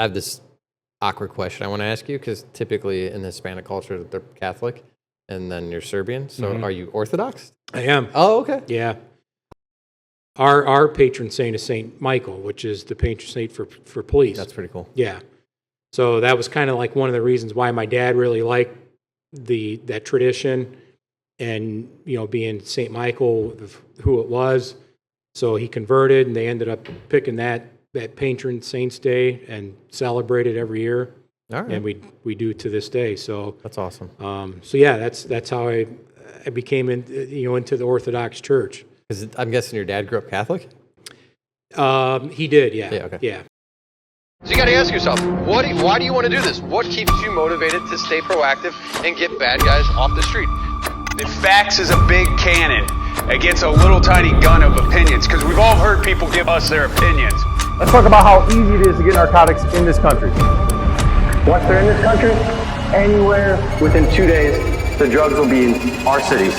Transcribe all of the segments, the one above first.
I have this awkward question I want to ask you, because typically in Hispanic culture, they're Catholic, and then you're Serbian. So are you Orthodox? I am. Oh, okay. Yeah. Our patron saint is Saint Michael, which is the patron saint for police. That's pretty cool. Yeah. So that was kind of like one of the reasons why my dad really liked that tradition, and being Saint Michael, who it was. So he converted, and they ended up picking that patron saint's day and celebrate it every year. All right. And we do to this day. So That's awesome. So yeah, that's how I became into the Orthodox Church. I'm guessing your dad grew up Catholic? He did, yeah. Yeah, okay. Yeah. So you got to ask yourself, why do you want to do this? What keeps you motivated to stay proactive and get bad guys off the street? The facts is a big cannon against a little tiny gun of opinions, because we've all heard people give us their opinions. Let's talk about how easy it is to get narcotics in this country. Once they're in this country, anywhere within 2 days, the drugs will be in our cities.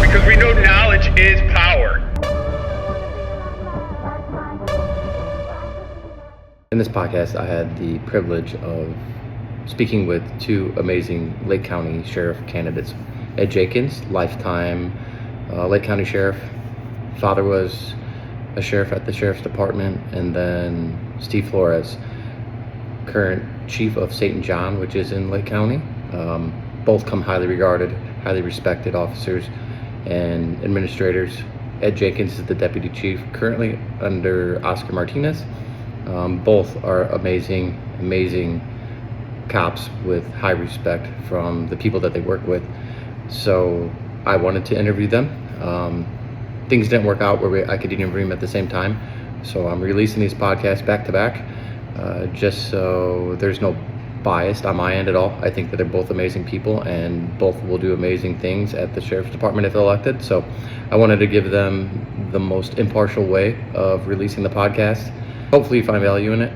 Because we know knowledge is power. In this podcast, I had the privilege of speaking with two amazing Lake County Sheriff candidates. Ed Jenkins, lifetime Lake County Sheriff. Father was a sheriff at the Sheriff's Department. And then Steve Flores, current Chief of St. John, which is in Lake County. Both come highly regarded, highly respected officers and administrators. Ed Jenkins is the Deputy Chief, currently under Oscar Martinez. Both are amazing cops with high respect from the people that they work with. So I wanted to interview them. Things didn't work out where I could interview them at the same time. So I'm releasing these podcasts back to back, just so there's no bias on my end at all. I think that they're both amazing people, and both will do amazing things at the Sheriff's Department if elected. So I wanted to give them the most impartial way of releasing the podcast. Hopefully you find value in it.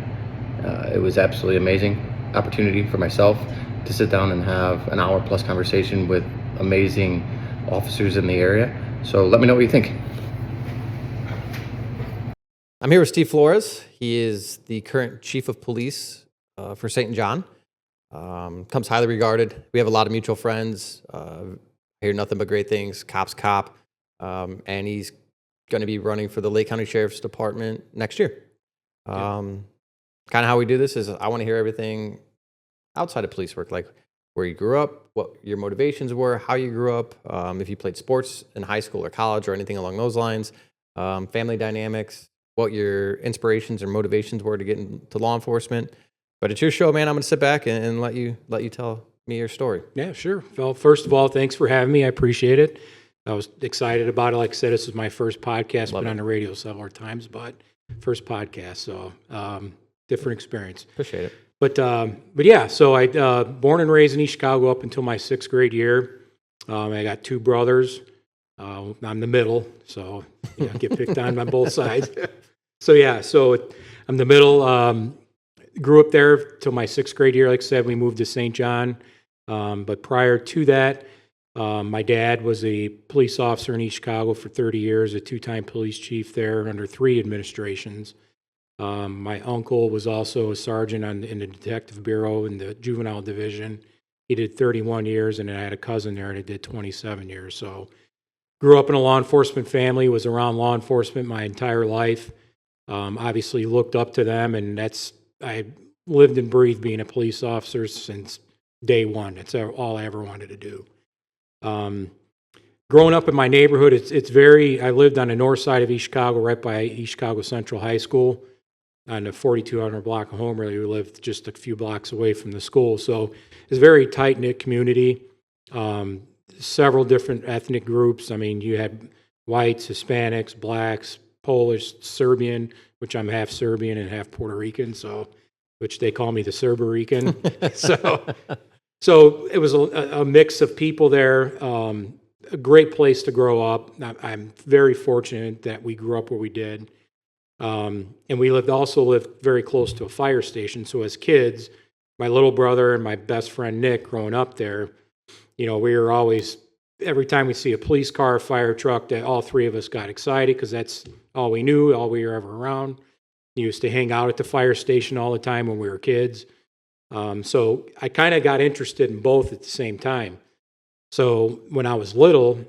It was absolutely amazing opportunity for myself to sit down and have an hour plus conversation with amazing officers in the area. So let me know what you think. I'm here with Steve Flores. He is the current Chief of Police for St. John. Comes highly regarded. We have a lot of mutual friends. I hear nothing but great things. Cop's cop. And he's going to be running for the Lake County Sheriff's Department next year. Kind of how we do this is I want to hear everything outside of police work, like where you grew up, what your motivations were, how you grew up, if you played sports in high school or college or anything along those lines, family dynamics, what your inspirations or motivations were to get into law enforcement. But it's your show, man. I'm going to sit back and let you tell me your story. Yeah, sure. Well, first of all, thanks for having me. I appreciate it. I was excited about it. Like I said, this was my first podcast. Been on the radio several times, but first podcast. So different experience. Appreciate it. But yeah, so I born and raised in East Chicago up until my 6th grade year. I got 2 brothers. I'm the middle, so get picked on both sides. So yeah, so I'm the middle. Grew up there till my 6th grade year. Like I said, we moved to St. John. But prior to that, my dad was a police officer in East Chicago for 30 years, a 2-time police chief there under 3 administrations. My uncle was also a sergeant in the detective bureau in the juvenile division. He did 31 years, and then I had a cousin there that did 27 years. So grew up in a law enforcement family, was around law enforcement my entire life. Obviously looked up to them, and I lived and breathed being a police officer since day one. That's all I ever wanted to do. Growing up in my neighborhood, I lived on the north side of East Chicago, right by East Chicago Central High School, on the 4200 block of home. Really, we lived just a few blocks away from the school. So it's a very tight-knit community, several different ethnic groups. I mean, you had whites, Hispanics, blacks, Polish, Serbian, which I'm half Serbian and half Puerto Rican, which they call me the Cerberican. So it was a mix of people there. A great place to grow up. I'm very fortunate that we grew up where we did. And we also lived very close to a fire station. So as kids, my little brother and my best friend Nick, growing up there, we were always, every time we see a police car, a fire truck, that all 3 of us got excited because that's all we knew, all we were ever around. Used to hang out at the fire station all the time when we were kids. So I kind of got interested in both at the same time. So when I was little,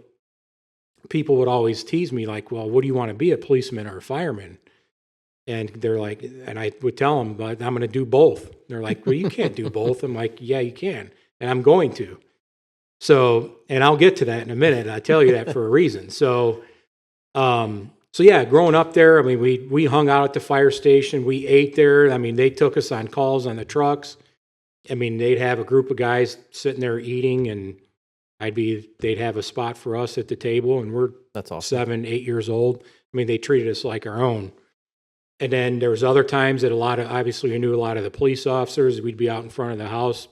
people would always tease me like, well, what do you want to be, a policeman or a fireman? And they're like, and I would tell them, but I'm going to do both. They're like, well, you can't do both. I'm like, yeah, you can. And I'm going to. So, and I'll get to that in a minute. I tell you that for a reason. So yeah, growing up there, I mean, we hung out at the fire station. We ate there. I mean, they took us on calls on the trucks. I mean, they'd have a group of guys sitting there eating, and they'd have a spot for us at the table, and we're That's awesome. 7, 8 years old. I mean, they treated us like our own. And then there was other times that obviously we knew a lot of the police officers. We'd be out in front of the house,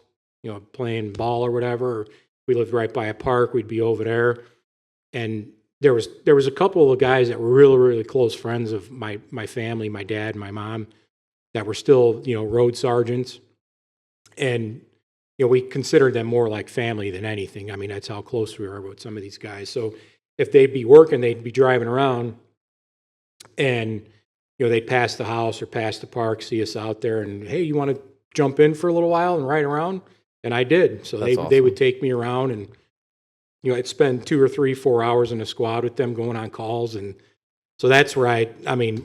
playing ball or whatever. Or we lived right by a park. We'd be over there. And there was a couple of guys that were really, really close friends of my family, my dad and my mom, that were still, road sergeants. And, we considered them more like family than anything. I mean, that's how close we were with some of these guys. So if they'd be working, they'd be driving around, and, they'd pass the house or pass the park, see us out there, and, hey, you want to jump in for a little while and ride around? And I did. So they would take me around, and, I'd spend 2 or 3, 4 hours in a squad with them going on calls. And so that's where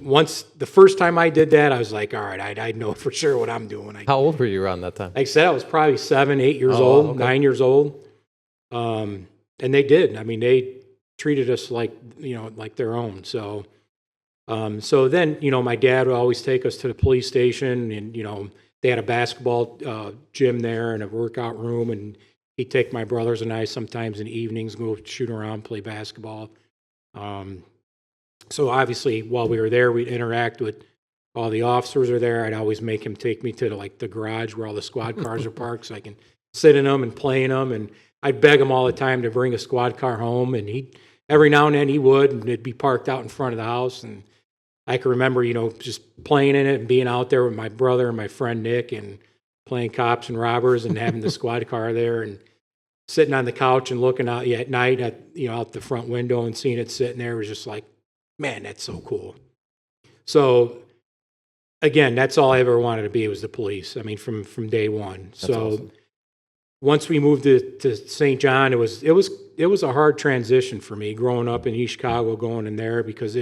once the first time I did that, I was like, all right, I know for sure what I'm doing. How old were you around that time? Like I said, I was probably 7, 8 years old, okay. 9 years old. And they did. I mean, they treated us like, like their own. So, so then, my dad would always take us to the police station, and, they had a basketball gym there and a workout room, and he'd take my brothers and I sometimes in the evenings, go shoot around, play basketball. So obviously while we were there, we'd interact with all the officers are there. I'd always make him take me to the garage where all the squad cars are parked, so I can sit in them and play in them. And I'd beg him all the time to bring a squad car home, and every now and then he would, and it'd be parked out in front of the house. And I can remember, just playing in it and being out there with my brother and my friend Nick, and playing cops and robbers, and having the squad car there, and sitting on the couch and looking out at night at, out the front window and seeing it sitting there was just like, man, that's so cool. So again, that's all I ever wanted to be, was the police. I mean, from day one. That's so awesome. Once we moved to St. John, it was a hard transition for me growing up in East Chicago, going in there, because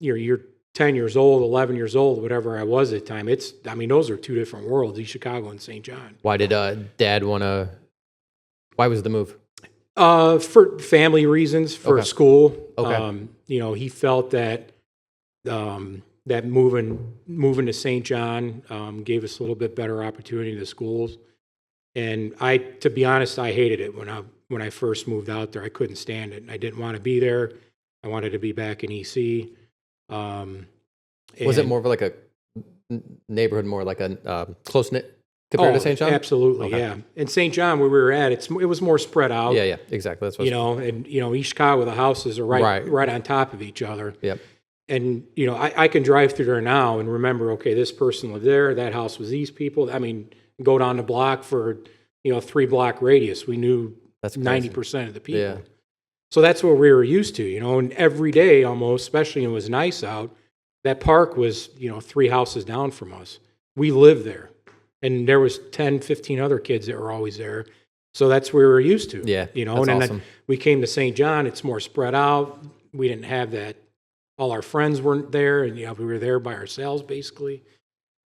you're 10 years old, 11 years old, whatever I was at the time. Those are two different worlds, East Chicago and St. John. Why did Dad why was the move? For family reasons, for Okay. school. Okay. He felt that that moving to St. John gave us a little bit better opportunity in the schools. And to be honest, I hated it when I first moved out there. I couldn't stand it. I didn't want to be there. I wanted to be back in EC. Was it more of like a neighborhood, more like a close knit compared to St. John? Absolutely, Okay. yeah. In St. John, where we were at, it was more spread out. Yeah, exactly. That's what East Chicago, the houses are right on top of each other. Yep. And, I can drive through there now and remember, okay, this person lived there, that house was these people. I mean, go down the block for, 3-block radius. We knew That's crazy. 90% of the people. Yeah. So that's what we were used to, and every day almost, especially when it was nice out, that park was, 3 houses down from us. We lived there. And there was 10, 15 other kids that were always there. So that's what we were used to. Yeah, and that's then awesome. we came to St. John, it's more spread out. We didn't have that. All our friends weren't there, and we were there by ourselves basically.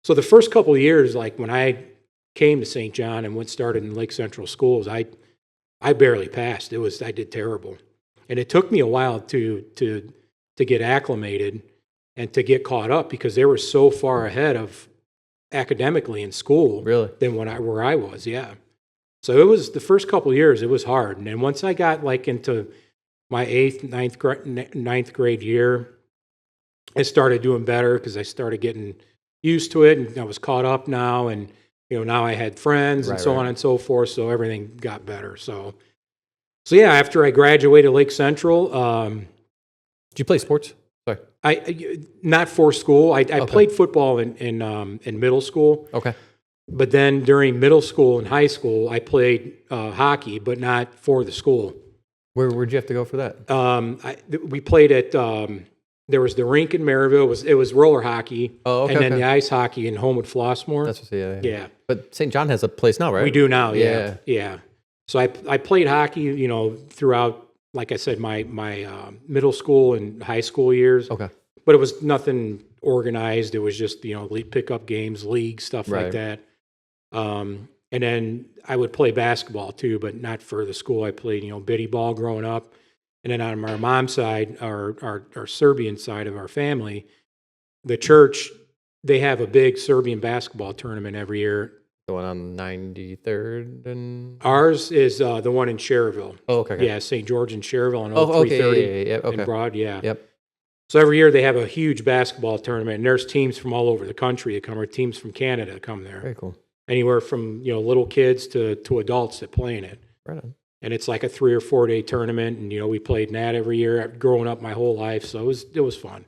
So the first couple of years, like when I came to St. John and started in Lake Central schools, I barely passed. I did terrible. And it took me a while to get acclimated and to get caught up, because they were so far ahead of academically in school. Really? Than where I was, yeah. So it was the first couple of years, it was hard. And then once I got into my 8th, 9th grade year, I started doing better, because I started getting used to it, and I was caught up now, and now I had friends and so on and so forth, so everything got better. So yeah, after I graduated Lake Central, Did you play sports? Sorry. I not for school. I played football in middle school. Okay. But then during middle school and high school, I played hockey, but not for the school. Where'd you have to go for that? We played at there was the rink in Maryville. It was roller hockey. Oh, okay, And then okay. the ice hockey in Homewood Flossmoor. That's what, yeah. Yeah. But St. John has a place now, right? We do now, Yeah. yeah. Yeah. So I played hockey, you know, throughout, like I said, my middle school and high school years. Okay. But it was nothing organized. It was just, you know, pickup games, league, stuff like Right. that. And then I would play basketball too, but not for the school. I played, you know, biddy ball growing up. And then on our mom's side, our Serbian side of our family, the church, they have a big Serbian basketball tournament every year. The one on 93rd and... Ours is the one in Sherville. Oh, okay. Yeah, St. George and Sherville on Oh, okay. 0330 Yeah, okay. and Broad, yeah. Yep. So every year they have a huge basketball tournament, and there's teams from all over the country that come, or teams from Canada that come there. Very cool. Anywhere from, you know, little kids to adults that play in it. Right on. And it's like a 3 or 4 day tournament, and you know we played in that every year growing up my whole life. So it was fun.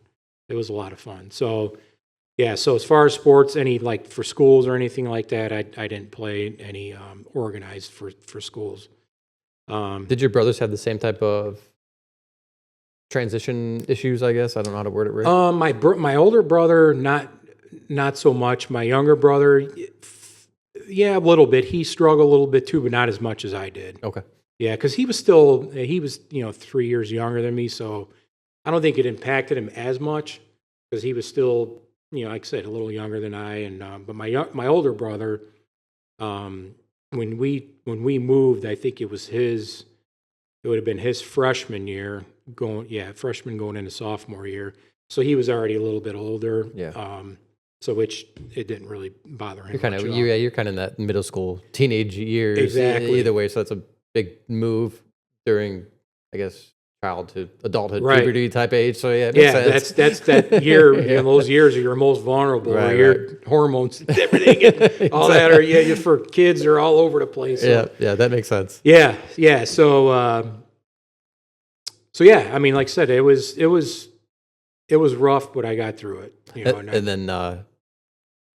It was a lot of fun. So yeah. So as far as sports, any like for schools or anything like that, I didn't play any organized for schools. Did your brothers have the same type of transition issues, I guess? I don't know how to word it right. My older brother, not so much. My younger brother, yeah, a little bit. He struggled a little bit too, but not as much as I did. Okay. Yeah, because he was you know 3 years younger than me, so I don't think it impacted him as much because he was still, you know, like I said, a little younger than I. And but my older brother, when we moved, I think it would have been his freshman year freshman going into sophomore year. So he was already a little bit older. Yeah. So which it didn't really bother him. You're kind much of at all. you're kind of in that middle school, teenage years. Exactly. Either way, so that's a big move during, I guess, childhood, adulthood, Right. puberty type age. So yeah, it makes Yeah, sense. that's that year. You know, those years are your most vulnerable. Right, Where your hormones, and everything, and all that are for kids are all over the place. So, yeah, that makes sense. yeah. So yeah, I mean, like I said, it was rough, but I got through it. You know, And then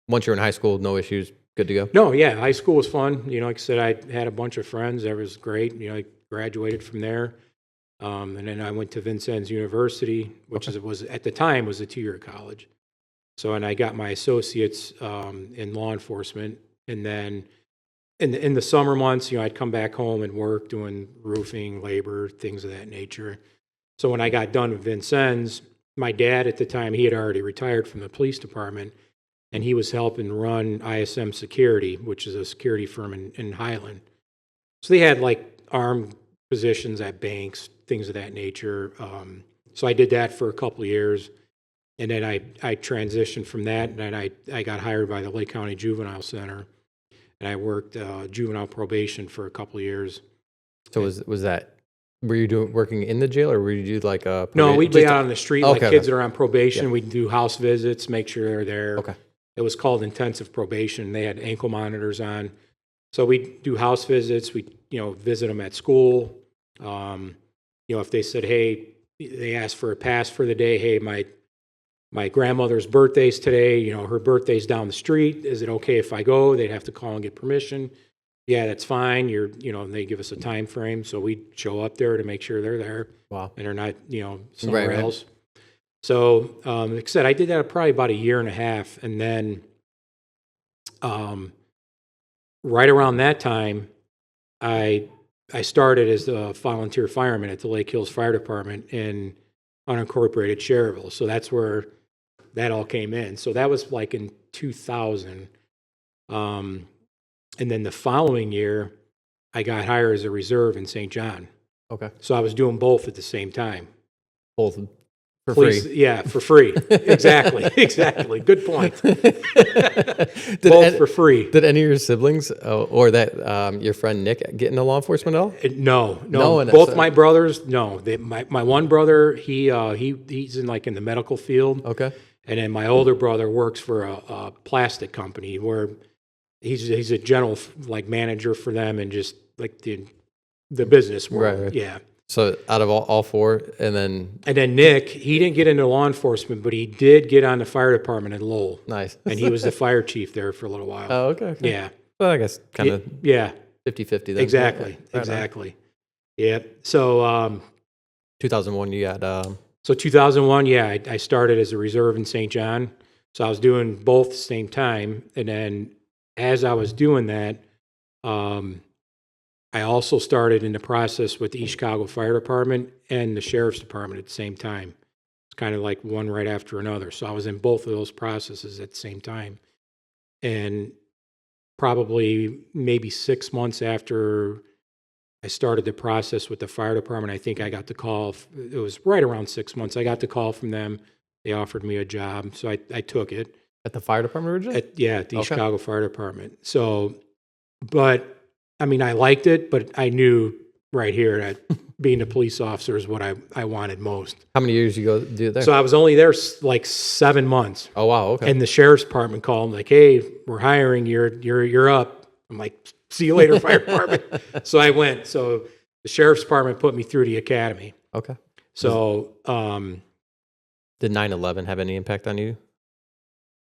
once you're in high school, no issues, good to go. no, yeah, high school was fun. You know, like I said, I had a bunch of friends. That was great. You know, I graduated from there. And then I went to Vincennes University, which was at the time was a 2-year college. So, and I got my associates in law enforcement. And then in the summer months, you know, I'd come back home and work doing roofing, labor, things of that nature. So when I got done with Vincennes, my dad at the time, he had already retired from the police department, and he was helping run ISM Security, which is a security firm in Highland. So they had like armed positions at banks, things of that nature. So I did that for a couple of years, and then I transitioned from that, and then I got hired by the Lake County Juvenile Center, and I worked juvenile probation for a couple of years. So was that, were you working in the jail, or were you do like a... No, we'd be just- out on the street, Okay, like okay. kids that are on probation. Yeah. We'd do house visits, make sure they're there. Okay. It was called intensive probation. They had ankle monitors on. So we'd do house visits. We'd, you know, visit them at school. You know, if they said, hey, they asked for a pass for the day. Hey, my grandmother's birthday's today. You know, her birthday's down the street. Is it okay if I go? They'd have to call and get permission. Yeah, that's fine. You know, and they give us a time frame. So we'd show up there to make sure they're there. Wow. And they're not, you know, somewhere Right. else. So, like I said, I did that probably about a year and a half. And then right around that time, I started as a volunteer fireman at the Lake Hills Fire Department in unincorporated Sherville. So that's where that all came in. So that was like in 2000. And then the following year, I got hired as a reserve in St. John. Okay. So I was doing both at the same time. Both for Police- free. Yeah, for free. Exactly. Exactly. Good point. Did Both for free. Did any of your siblings or that your friend Nick get into law enforcement at all? No. No, and Both that's- my brothers, no. My one brother, he's in like in the medical field, Okay. and then my older brother works for a plastic company where he's a general like manager for them and just like the business world. Right. Yeah. So out of all four, and then And then Nick, he didn't get into law enforcement, but he did get on the fire department in Lowell, nice. and he was the fire chief there for a little while. Oh, okay. Yeah. Well, I guess kind of Yeah. 50-50 then. Exactly. Okay. Right on. Exactly. Yeah. So 2001, you got So 2001, yeah, I started as a reserve in St. John. So I was doing both at the same time. And then as I was doing that, I also started in the process with the East Chicago Fire Department and the Sheriff's Department at the same time. It's kind of like one right after another. So I was in both of those processes at the same time. And probably maybe 6 months after I started the process with the fire department, I think I got the call. It was right around 6 months. I got the call from them. They offered me a job, so I took it. At the fire department originally? At the East Okay. Chicago Fire Department. So, but I mean, I liked it, but I knew right here that being a police officer is what I wanted most. How many years you go do there? So I was only there like 7 months. Oh wow, okay. And the sheriff's department called like, "Hey, we're hiring. You're up." I'm like, "See you later, fire department." So I went. So the sheriff's department put me through the academy. Okay. So Did 9/11 have any impact on you?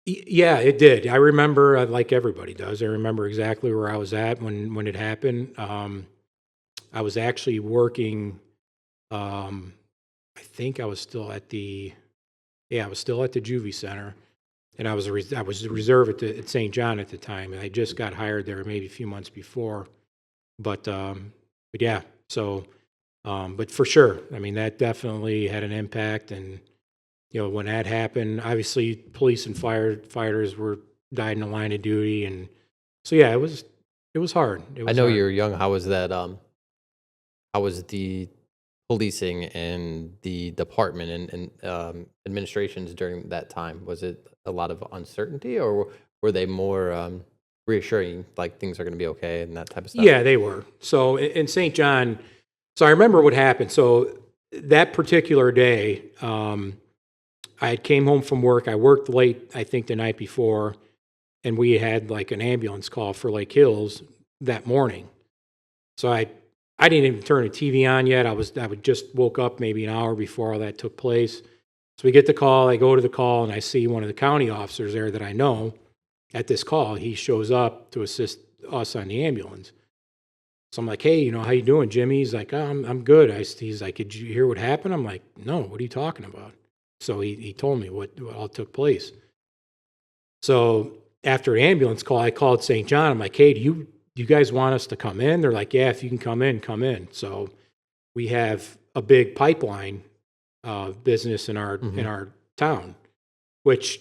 yeah, it did. I remember, like everybody does. I remember exactly where I was at when it happened. I was actually working. I think I was still at the. Yeah, I was still at the juvie center, and I was a reserve at St. John at the time, and I just got hired there maybe a few months before. But yeah, so but for sure, I mean that definitely had an impact, and when that happened, obviously police and firefighters were died in the line of duty, and so yeah, it was hard. It was I know hard. you were young. How was that? How was the policing and the department and administrations during that time? Was it a lot of uncertainty, or were they more reassuring, like things are going to be okay and that type of stuff? Yeah, they were. So in St. John, so I remember what happened. So that particular day, I came home from work. I worked late, I think the night before, and we had like an ambulance call for Lake Hills that morning. So I didn't even turn the TV on yet. I would just woke up maybe an hour before all that took place. So we get the call. I go to the call, and I see one of the county officers there that I know at this call. He shows up to assist us on the ambulance. So I'm like, "Hey, how you doing, Jimmy?" He's like, "Oh, I'm good." He's like, "Did you hear what happened?" I'm like, "No, what are you talking about?" So he told me what all took place. So after the ambulance call, I called St. John. I'm like, "Hey, do you guys want us to come in?" They're like, "Yeah, if you can come in, come in." So we have a big pipeline business in our town, which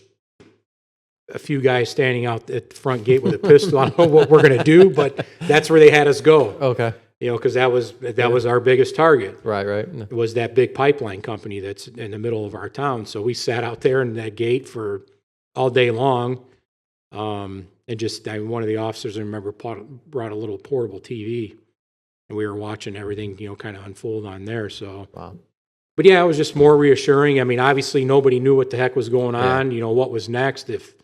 a few guys standing out at the front gate with a pistol. I don't know what we're going to do, but that's where they had us go. Okay. Because that was our biggest target. Right. It was that big pipeline company that's in the middle of our town. So we sat out there in that gate for all day long. And one of the officers, I remember, brought a little portable TV, and we were watching everything, kind of unfold on there. So, Wow. But yeah, it was just more reassuring. I mean, obviously nobody knew what the heck was going on, what was next, if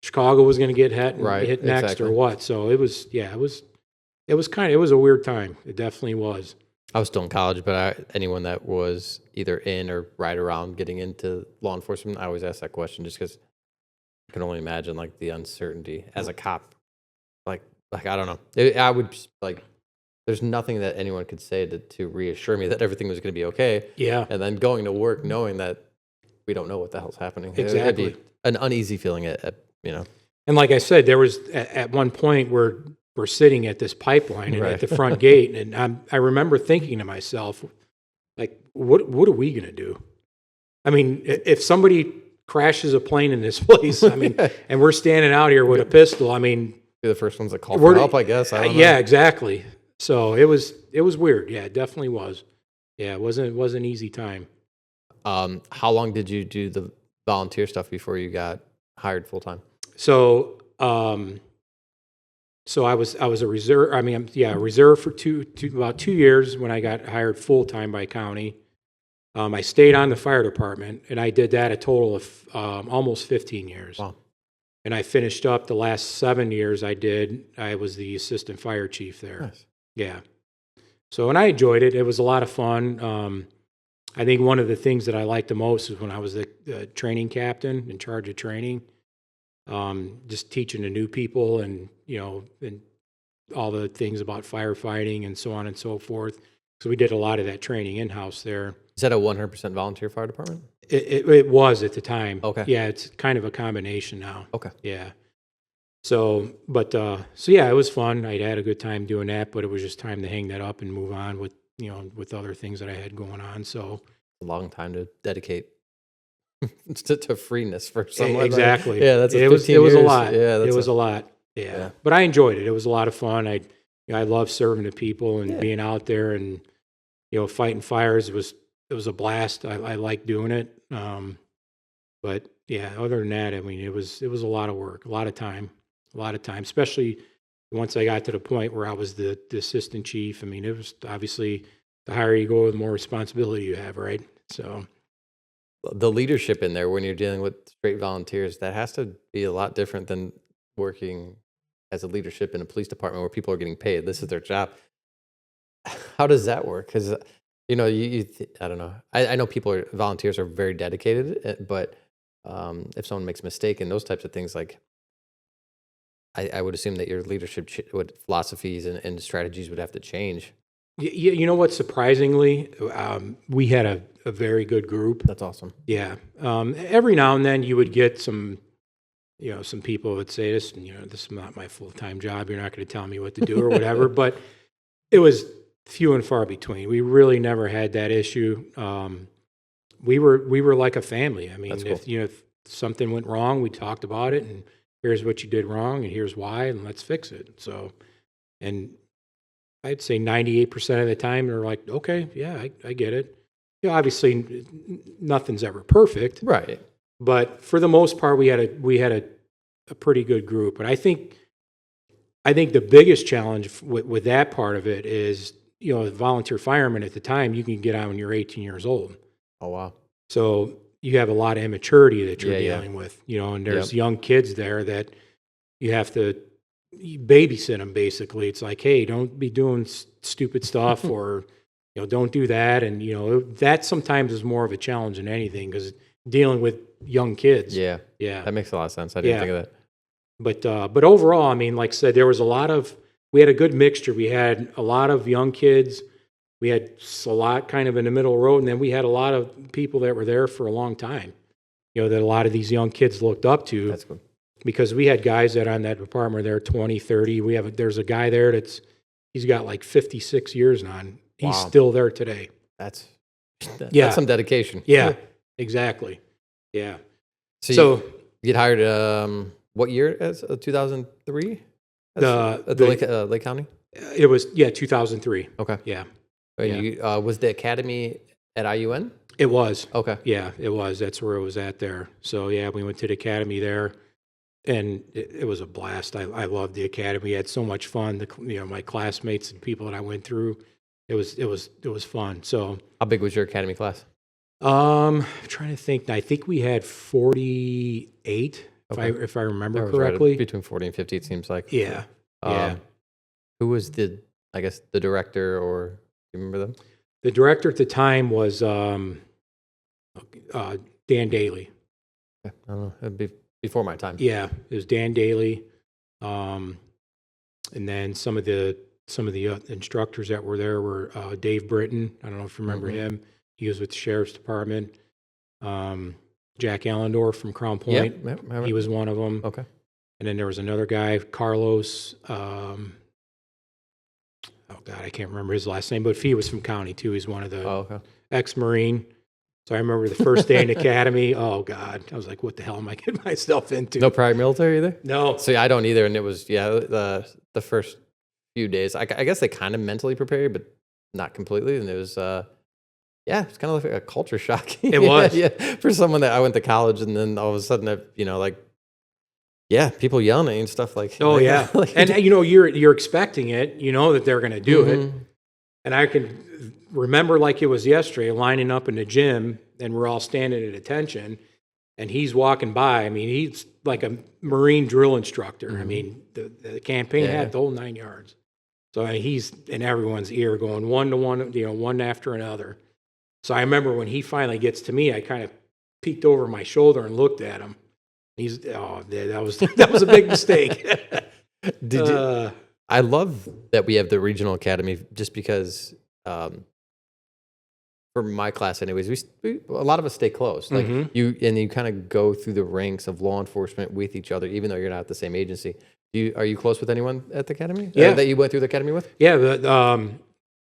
Chicago was going to get hit next exactly. or what. So it was a weird time. It definitely was. I was still in college, but anyone that was either in or right around getting into law enforcement, I always ask that question just because I can only imagine like the uncertainty as a cop. Like I don't know. I would just, there's nothing that anyone could say to reassure me that everything was going to be okay. Yeah. And then going to work knowing that we don't know what the hell's happening. Exactly. It'd be an uneasy feeling And like I said, there was at one point where we're sitting at this pipeline and Right. at the front gate, and I remember thinking to myself, like, what are we going to do? I mean, if somebody crashes a plane in this place, I mean, and we're standing out here with a pistol, I mean, be the first ones that call for help, I guess. I don't know. Yeah, exactly. So it was weird. Yeah, it definitely was. Yeah, it wasn't an easy time. How long did you do the volunteer stuff before you got hired full time? So, so I was a reserve. I mean, a reserve for about 2 years when I got hired full time by county. I stayed on the fire department, and I did that a total of almost 15 years. Wow. And I finished up the last 7 years. I was the assistant fire chief there. Nice. Yeah. So, and I enjoyed it. It was a lot of fun. I think one of the things that I liked the most is when I was the training captain in charge of training, just teaching the new people and all the things about firefighting and so on and so forth. So we did a lot of that training in-house there. Is that a 100% volunteer fire department? It was at the time. Okay. Yeah, it's kind of a combination now. Okay. Yeah. So, so yeah, it was fun. I had a good time doing that, but it was just time to hang that up and move on with, with other things that I had going on. So A long time to dedicate to freeness for someone. exactly. Yeah, that's it was a years. lot. Yeah, It was a lot. Yeah. But I enjoyed it. It was a lot of fun. I love serving the people and being out there and, fighting fires. It was a blast. I like doing it. But yeah, other than that, I mean, it was a lot of work, a lot of time, especially once I got to the point where I was the assistant chief. I mean, it was obviously the higher you go, the more responsibility you have, right? So the leadership in there when you're dealing with straight volunteers, that has to be a lot different than working as a leadership in a police department where people are getting paid. This is their job. How does that work? Because, I don't know. I know volunteers are very dedicated, but if someone makes a mistake and those types of things, like I would assume that your leadership philosophies and strategies would have to change. You know what? Surprisingly, we had a very good group. That's awesome. Yeah. Every now and then you would get some people would say this, this is not my full-time job. You're not going to tell me what to do or whatever. But it was few and far between. We really never had that issue. We were like a family. I mean, That's cool. if something went wrong, we talked about it, and here's what you did wrong, and here's why, and let's fix it. So, and I'd say 98% of the time they're like, okay, yeah, I get it. Obviously, nothing's ever perfect, Right. but for the most part, we had a pretty good group. And I think the biggest challenge with that part of it is, volunteer firemen at the time, you can get out when you're 18 years old. Oh, wow. So you have a lot of immaturity that you're Yeah. dealing with, and there's young kids there that you have to babysit them. Basically, it's like, hey, don't be doing stupid stuff, or don't do that. And that sometimes is more of a challenge than anything, because dealing with young kids. Yeah. Yeah. That makes a lot of sense. I didn't think of that. But overall, I mean, like I said, we had a good mixture. We had a lot of young kids. We had a lot kind of in the middle of the road, and then we had a lot of people that were there for a long time, that a lot of these young kids looked up to. That's good. Because we had guys that on that department, they're 20, 30. There's a guy there he's got like 56 years on. He's Wow. still there today. That's Yeah. That's some dedication. Yeah, exactly. Yeah. So you get hired, what year? As 2003? At the Lake County? It was 2003. Okay. Yeah, And you, was the academy at IUN? it was. Okay. Yeah, it was. That's where it was at there. So yeah, we went to the academy there, and it was a blast. I loved the academy. We had so much fun. My classmates and people that I went through, it was fun. So How big was your academy class? I'm trying to think. I think we had 48, Okay. if I remember That was right correctly. between 40 and 50, it seems like. Yeah, yeah. Who was the director, or do you remember them? The director at the time was Dan Daly. I don't know. It'd be before my time. Yeah, it was Dan Daly. And then some of the instructors that were there were Dave Britton. I don't know if you remember him. He was with the sheriff's department. Jack Allendorf from Crown Point. Yep. He was one of them. Okay. And then there was another guy, Carlos. Oh God, I can't remember his last name, but he was from county too. He's one of the Oh, okay. ex-Marine. So I remember the first day in the academy. Oh God, I was like, "What the hell am I getting myself into?" No prior military either? No. So I don't either. And it was, the first few days, I guess they kind of mentally prepare you, but not completely. And it was, it's kind of like a culture shock. It was. Yeah. For someone that I went to college, and then all of a sudden, people yelling at you and stuff like. Oh like, yeah, like- and you're expecting it. You know that they're going to do it. Mhm. And I can remember like it was yesterday, lining up in the gym, and we're all standing at attention, and he's walking by. I mean, he's like a Marine drill instructor. I mean, the campaign Yeah. hat, the whole 9 yards. So I mean, he's in everyone's ear going one to one, one after another. So I remember when he finally gets to me, I kind of peeked over my shoulder and looked at him. That was a big mistake. I love that we have the regional academy, just because for my class anyways, a lot of us stay close. Like you kind of go through the ranks of law enforcement with each other, even though you're not at the same agency. Are you close with anyone at the academy? Yeah. That you went through the academy with? Yeah.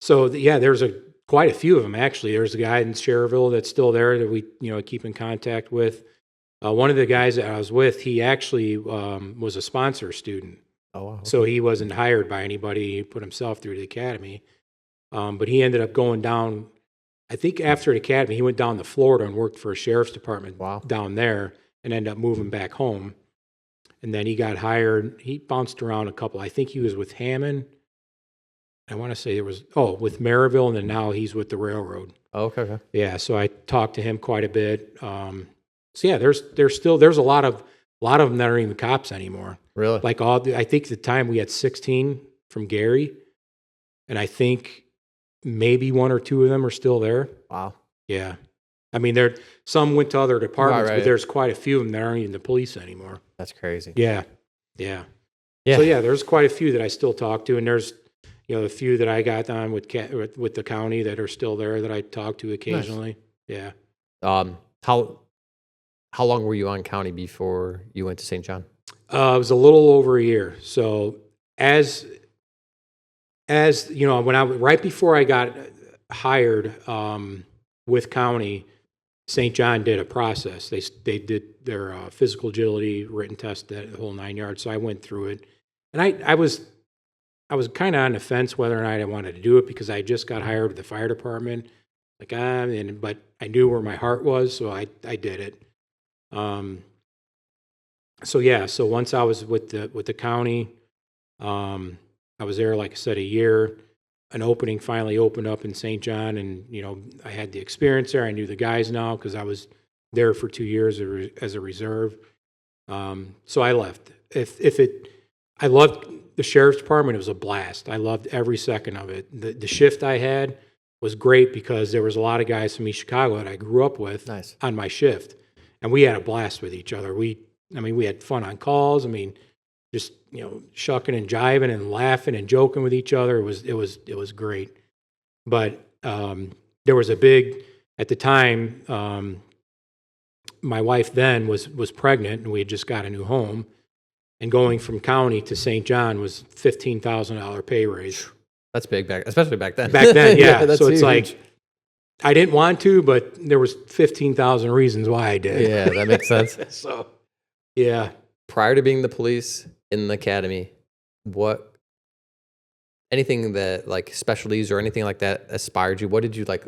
There's quite a few of them actually. There's a guy in Sherville that's still there that we, keep in contact with. One of the guys that I was with, he actually was a sponsor student. Oh, wow. So he wasn't hired by anybody. He put himself through the academy. But he ended up going down, I think after the academy, he went down to Florida and worked for a sheriff's department down there and ended up moving back home. And then he got hired. He bounced around a couple. I think he was with Hammond. I want to say with Maryville, and then now he's with the railroad. Oh, okay. Yeah, so I talked to him quite a bit. There's a lot of them that aren't even cops anymore. Really? Like I think at the time we had 16 from Gary, and I think maybe 1 or 2 of them are still there. Wow. Yeah. I mean, some went to other departments, Right. but there's quite a few of them that aren't even the police anymore. That's crazy. Yeah. So there's quite a few that I still talk to, and there's a few that I got on with the county that are still there that I talk to occasionally. Nice. Yeah. How long were you on county before you went to St. John? It was a little over a year. So as right before I got hired with county, St. John did a process. They did their physical agility written test, that whole 9 yards. So I went through it, and I was kind of on the fence whether or not I wanted to do it because I just got hired at the fire department. But I knew where my heart was, so I did it. So once I was with the county, I was there, like I said, a year. An opening finally opened up in St. John, and I had the experience there. I knew the guys now because I was there for 2 years as a reserve. So I left. I loved the sheriff's department. It was a blast. I loved every second of it. The shift I had was great because there was a lot of guys from East Chicago that I grew up with on my shift, and we had a blast with each other. We had fun on calls. Just shucking and jiving and laughing and joking with each other. It was great. But there was at the time, my wife then was pregnant, and we had just got a new home. And going from county to St. John was $15,000 pay raise. That's big especially back then. Back then, yeah. That's so it's huge. like I didn't want to, but there was 15,000 reasons why I did. Yeah, that makes sense. So, yeah. Prior to being the police in the academy, anything that like specialties or anything like that aspired you? What did you like?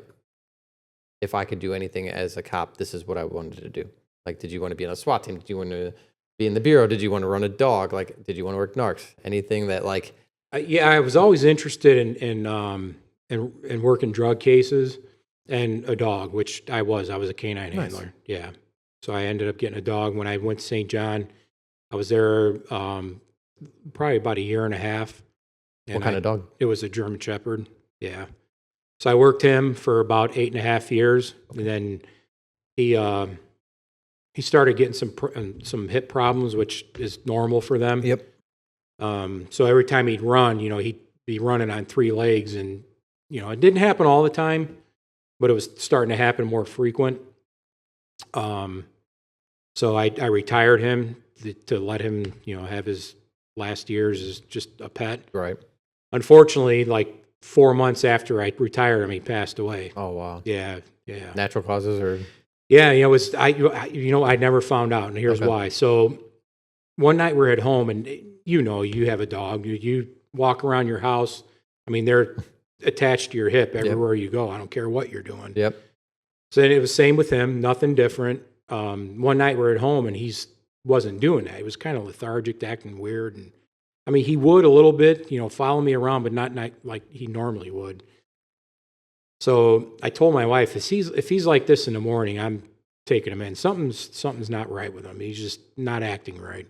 If I could do anything as a cop, this is what I wanted to do. Like, did you want to be on a SWAT team? Did you want to be in the bureau? Did you want to run a dog? Like, did you want to work narcs? Anything that like? I was always interested in working drug cases and a dog, which I was. I was a canine handler. Yeah. So I ended up getting a dog when I went to St. John. I was there probably about a year and a half. What kind of dog? It was a German Shepherd. Yeah. So I worked him for about 8.5 years, and then he started getting some hip problems, which is normal for them. Yep. So every time he'd run, he'd be running on 3 legs, and it didn't happen all the time, but it was starting to happen more frequent. So I retired him to let him, have his last years as just a pet. Right. Unfortunately, like 4 months after I retired him, he passed away. Oh wow. Yeah. Natural causes or? Yeah, I never found out, and here's why. So one night we're at home, and you have a dog. You walk around your house. They're attached to your hip everywhere you go. I don't care what you're doing. Yep. So then it was same with him. Nothing different. One night we're at home, and he wasn't doing that. He was kind of lethargic, acting weird, and he would a little bit, follow me around, but not like he normally would. So I told my wife, if he's like this in the morning, I'm taking him in. Something's not right with him. He's just not acting right.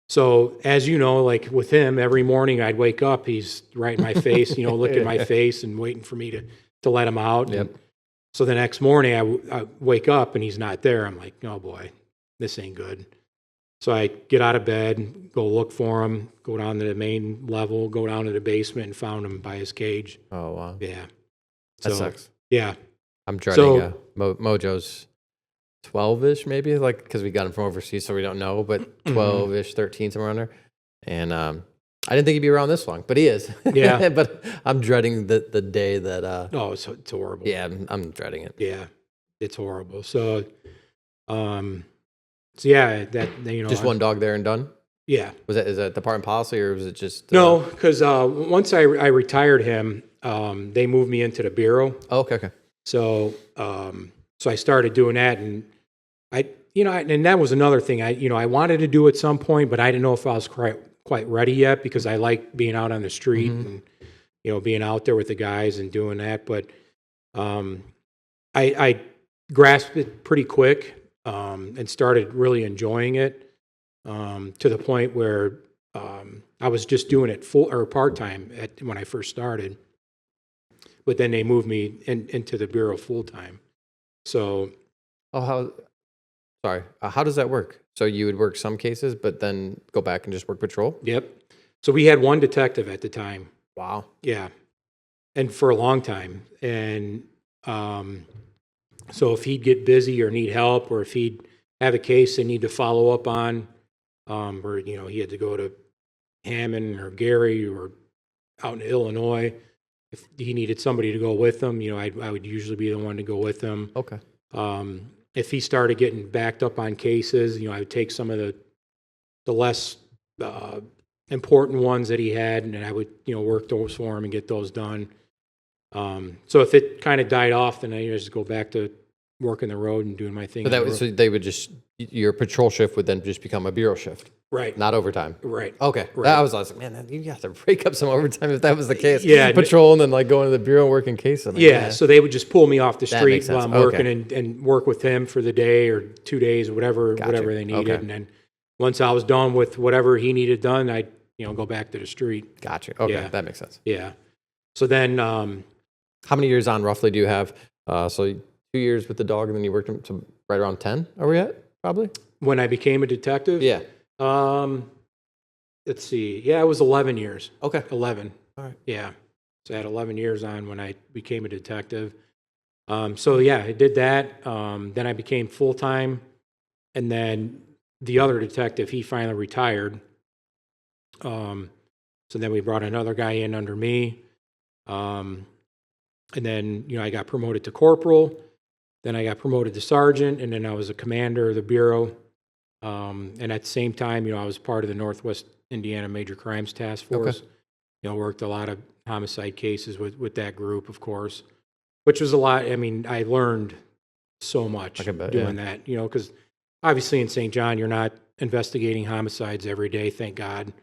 So as you know, like with him, every morning I'd wake up, he's right in my face, looking at my face and waiting for me to let him out. Yep. And so the next morning I wake up and he's not there. I'm like, oh boy, this ain't good. So I get out of bed, go look for him, go down to the main level, go down to the basement, and found him by his cage. Oh wow. Yeah. That So, sucks. Yeah. I'm dreading So- Mojo's 12-ish maybe, like, because we got him from overseas, so we don't know, but 12-ish, 13, somewhere around there. And I didn't think he'd be around this long, but he is. Yeah. But I'm dreading the day that, Oh, it's horrible. yeah, I'm dreading it. Yeah, it's horrible. So yeah, that, Just one dog there and done? Yeah. Is that department policy, or was it just? No, because once I retired him, they moved me into the bureau. Oh, okay. So so I started doing that, and and that was another thing. I wanted to do at some point, but I didn't know if I was quite ready yet, because I like being out on the street and being out there with the guys and doing that. But I grasped it pretty quick and started really enjoying it to the point where I was just doing it full or part time when I first started. But then they moved me into the bureau full time. So, how does that work? So you would work some cases, but then go back and just work patrol? yep. So we had one detective at the time. Wow. Yeah. And for a long time. And so if he'd get busy or need help, or if he'd have a case they need to follow up on, or, he had to go to Hammond or Gary or out in Illinois, if he needed somebody to go with him, I would usually be the one to go with him. Okay. If he started getting backed up on cases, I would take some of the less important ones that he had, and I would, work those for him and get those done. So if it kind of died off, then I just go back to working the road and doing my thing. So they would just, your patrol shift would then just become a bureau shift, Right. not overtime. Right. Okay. Right. I was like, man, you have to break up some overtime if that was the case. Yeah. Patrol and then like going to the bureau and working case. I'm like, Yeah, so they would just pull me off the That street makes while sense. I'm working Okay. and work with him for the day or 2 days or whatever Gotcha. they needed. Okay. And then once I was done with whatever he needed done, I'd go back to the street. Gotcha. Okay. Yeah. That makes sense. Yeah. So then How many years on roughly do you have? So 2 years with the dog, and then you worked him to right around 10, are we at? Probably? when I became a detective, Yeah. let's see. Yeah, it was 11 years. Okay. 11. All right. Yeah. So I had 11 years on when I became a detective. So yeah, I did that. Then I became full-time. And then the other detective, he finally retired. So then we brought another guy in under me. And then, I got promoted to corporal. Then I got promoted to sergeant, and then I was a commander of the bureau. And at the same time, I was part of the Northwest Indiana Major Crimes Task Force. Worked a lot of homicide cases with that group, of course, which was a lot. I mean, I learned so much I can bet, doing that, because obviously in St. John, you're not investigating homicides every day, thank God.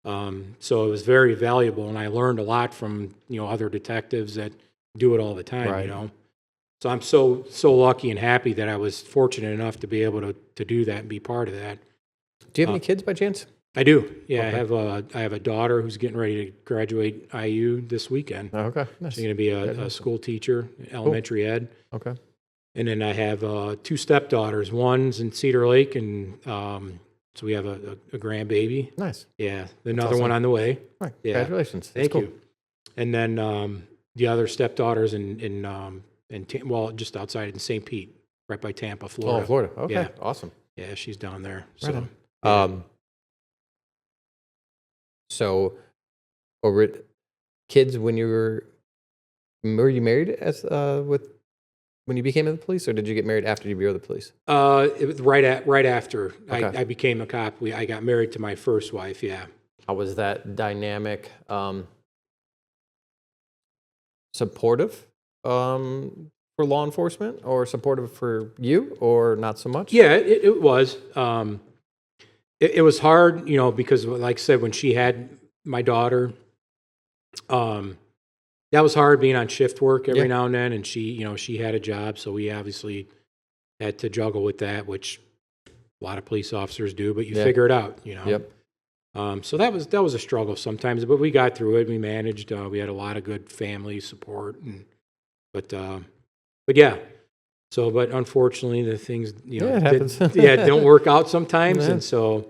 So it was very valuable, and I learned a lot from, other detectives that do it all the time, Right. So I'm so lucky and happy that I was fortunate enough to be able to do that and be part of that. Do you have any kids by chance? I do. Yeah, Okay. I have a daughter who's getting ready to graduate IU this weekend. Oh, okay. Nice. She's going to be a school teacher, elementary ed. Okay. And then I have two stepdaughters. One's in Cedar Lake, and so we have a grandbaby. Nice. Yeah, another awesome. one on the way. All right. Yeah. Congratulations. That's Thank cool. you. And then the other stepdaughter's just outside in St. Pete, right by Tampa, Florida. Oh, Florida. Okay. Yeah. Awesome. Yeah, she's down there. Right So on. So, kids, when you were you married when you became in the police, or did you get married after you were the police? it was right after Okay. I became a cop. I got married to my first wife. Yeah. How was that dynamic? Supportive for law enforcement, or supportive for you, or not so much? Yeah, it was. It was hard, because like I said, when she had my daughter, that was hard being on shift work every Yeah. now and then. And she had a job, so we obviously had to juggle with that, which a lot of police officers do, but you Yeah. figure it out, Yep. So that was a struggle sometimes, but we got through it. We managed. We had a lot of good family support, but yeah. So, but unfortunately, the things Yeah, it happens. don't work out sometimes, Yeah. and so.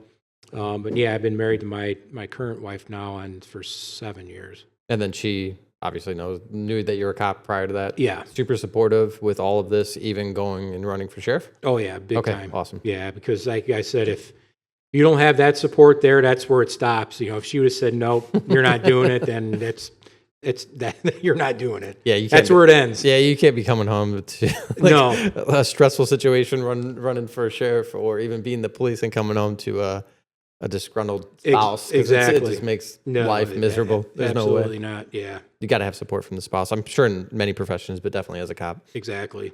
But yeah, I've been married to my current wife now for 7 years. And then she obviously knew that you were a cop prior to that. Yeah. Super supportive with all of this, even going and running for sheriff. Oh yeah, big Okay, time. awesome. Yeah, because like I said, if you don't have that support there, that's where it stops. You know, if she would have said nope, you're not doing it, then it's that you're not doing it. Yeah, you can't that's where it ends. Yeah, you can't be coming home to No. a stressful situation, running for a sheriff, or even being the police and coming home to a disgruntled spouse. 'Cause exactly. it just makes life miserable. There's absolutely no way. not. Yeah, You got to have support from the spouse. I'm sure in many professions, but definitely as a cop. exactly.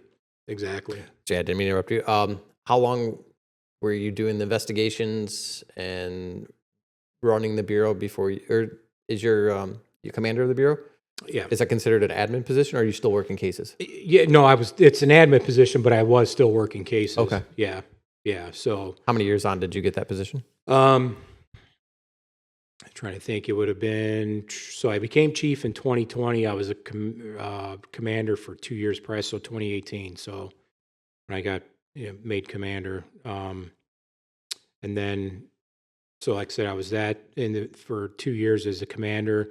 Yeah, I didn't mean to interrupt you. How long were you doing the investigations and running the bureau before you, or is your commander of the bureau? Yeah. Is that considered an admin position, or are you still working cases? Yeah, no, it's an admin position, but I was still working cases. Okay. Yeah. So, How many years on did you get that position? I'm trying to think. It would have been, so I became chief in 2020. I was a commander for 2 years prior, so 2018. So when I got made commander, and then, so like I said, I was for 2 years as a commander.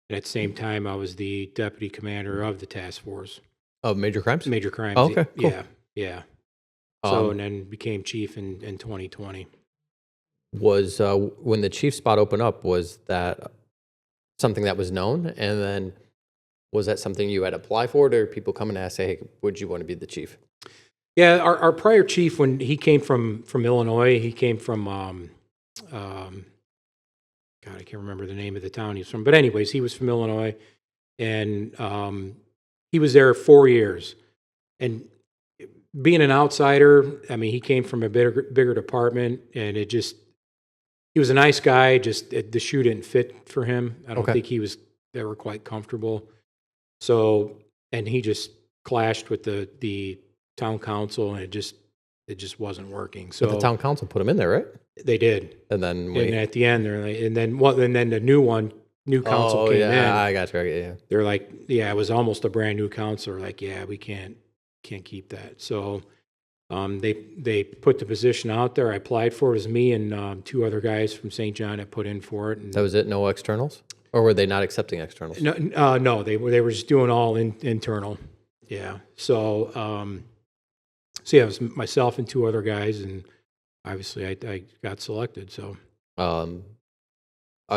And at the same time, I was the deputy commander of the task force. Of major crimes? Major crimes. Oh, okay, cool. Yeah. So, and then became chief in 2020. Was when the chief spot opened up, was that something that was known? And then was that something you had applied for? Or did people come and ask, say, hey, would you want to be the chief? Yeah, our prior chief, when he came from Illinois, he came from, God, I can't remember the name of the town he's from. But anyways, he was from Illinois. And he was there 4 years. And being an outsider, I mean, he came from a bigger department, and he was a nice guy, just the shoe didn't fit for him. I don't think he was ever quite comfortable. So, and he just clashed with the town council, and it just wasn't working. So But the town council put him in there, right? they did. And then And at the end, they're like, and then the new council came in. I got you. Yeah. They're like, yeah, it was almost a brand new council. Like, yeah, we can't keep that. So they put the position out there. I applied for it. It was me and 2 other guys from St. John that put in for it. And That was it? No externals? Or were they not accepting externals? no, they were just doing all internal. Yeah. So yeah, it was myself and 2 other guys, and obviously I got selected. So Are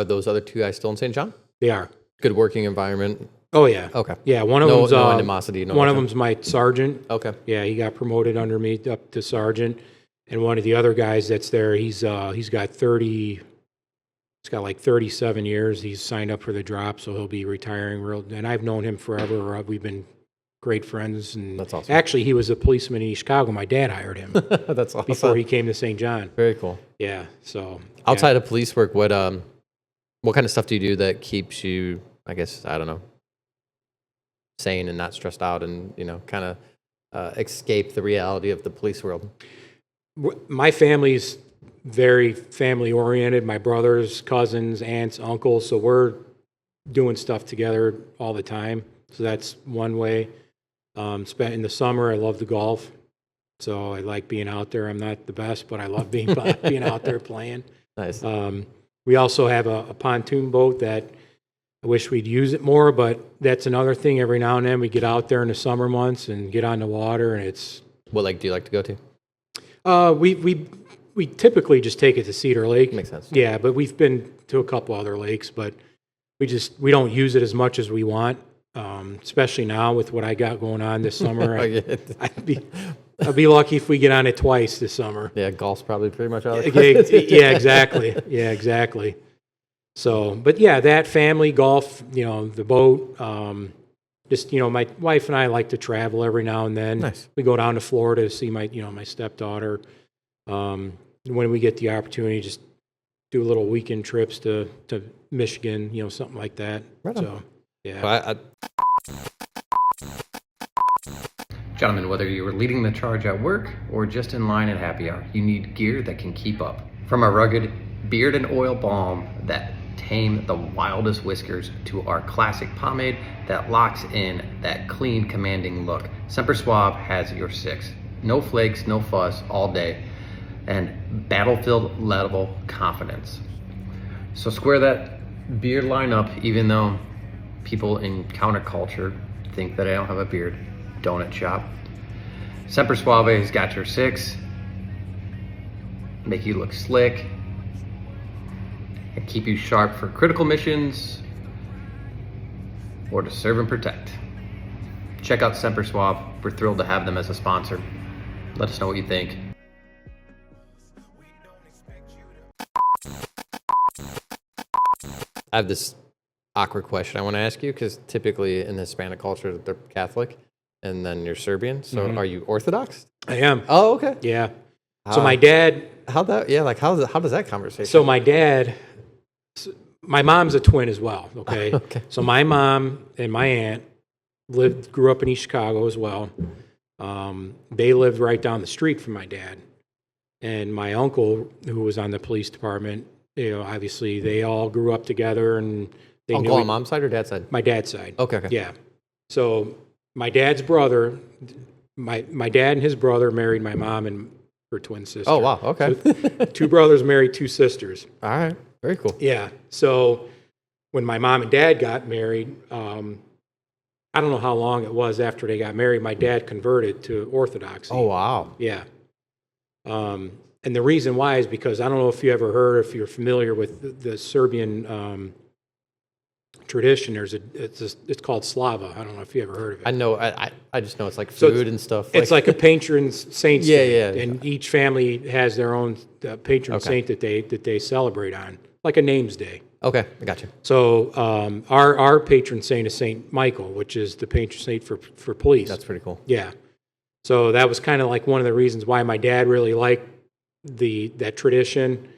those other 2 guys still in St. John? they are. Good working environment. Oh yeah. Okay. Yeah. One of No them's animosity. No one of nothing. them's my sergeant. Okay. Yeah, he got promoted under me up to sergeant, and one of the other guys that's there, he's got 37 years. He's signed up for the drop, so he'll be retiring and I've known him forever. We've been great friends, and That's awesome. actually, he was a policeman in East Chicago. My dad hired him That's awesome. before he came to St. John. Very cool. Yeah, so Outside of police work, what kind of stuff do you do that keeps you, I guess, I don't know, sane and not stressed out, and kind of escape the reality of the police world? my family's very family oriented. My brothers, cousins, aunts, uncles, so we're doing stuff together all the time. So that's one way. Spent in the summer, I love the golf, so I like being out there. I'm not the best, but I love being out there playing. Nice. We also have a pontoon boat that I wish we'd use it more, but that's another thing. Every now and then we get out there in the summer months and get on the water, and it's. What lake do you like to go to? We typically just take it to Cedar Lake. Makes sense. Yeah, but we've been to a couple other lakes, but we don't use it as much as we want. Especially now with what I got going on this summer. I'd be lucky if we get on it twice this summer. Yeah, golf's probably pretty much out of the Yeah, exactly. Yeah, exactly. So, but yeah, that family, golf, the boat, just, my wife and I like to travel every now and then. Nice. We go down to Florida to see my stepdaughter. When we get the opportunity, just do little weekend trips to Michigan, something like that. Right on. So, yeah. Well, Gentlemen, whether you are leading the charge at work or just in line at happy hour, you need gear that can keep up. From our rugged beard and oil balm that tame the wildest whiskers to our classic pomade that locks in that clean, commanding look, Seer Swap has your 6. No flakes, no fuss, all day, and battlefield level confidence. So square that beard line up, even though people in counterculture think that I don't have a beard. Donut shop. Semper Suave has got your 6. Make you look slick. And keep you sharp for critical missions or to serve and protect. Check out Semper Suave. We're thrilled to have them as a sponsor. Let us know what you think. I have this awkward question I want to ask you, because typically in the Hispanic culture, they're Catholic, and then you're Serbian. So are you Orthodox? I am. Oh, okay. Yeah. So my dad. How does that conversation? So my dad. My mom's a twin as well. Okay. Okay. So my mom and my aunt grew up in East Chicago as well. They lived right down the street from my dad, and my uncle, who was on the police department. Obviously they all grew up together, and they Uncle on mom's side or dad's side? My dad's side. Okay. Yeah. So my dad's brother, my dad and his brother married my mom and her twin sister. Oh, wow. Okay. So 2 brothers married 2 sisters. All right. Very cool. Yeah. So when my mom and dad got married, I don't know how long it was after they got married, my dad converted to Orthodoxy. Oh, wow. Yeah. And the reason why is because I don't know if you ever heard, if you're familiar with the Serbian tradition. It's called Slava. I don't know if you ever heard of it. I know. I just know it's like So food and stuff. It's like a patron saint. Yeah, day, yeah. And each family has their own patron saint that they celebrate on, like a names day. Okay, I got you. So our patron saint is Saint Michael, which is the patron saint for police. That's pretty cool. Yeah. So that was kind of like one of the reasons why my dad really liked that tradition,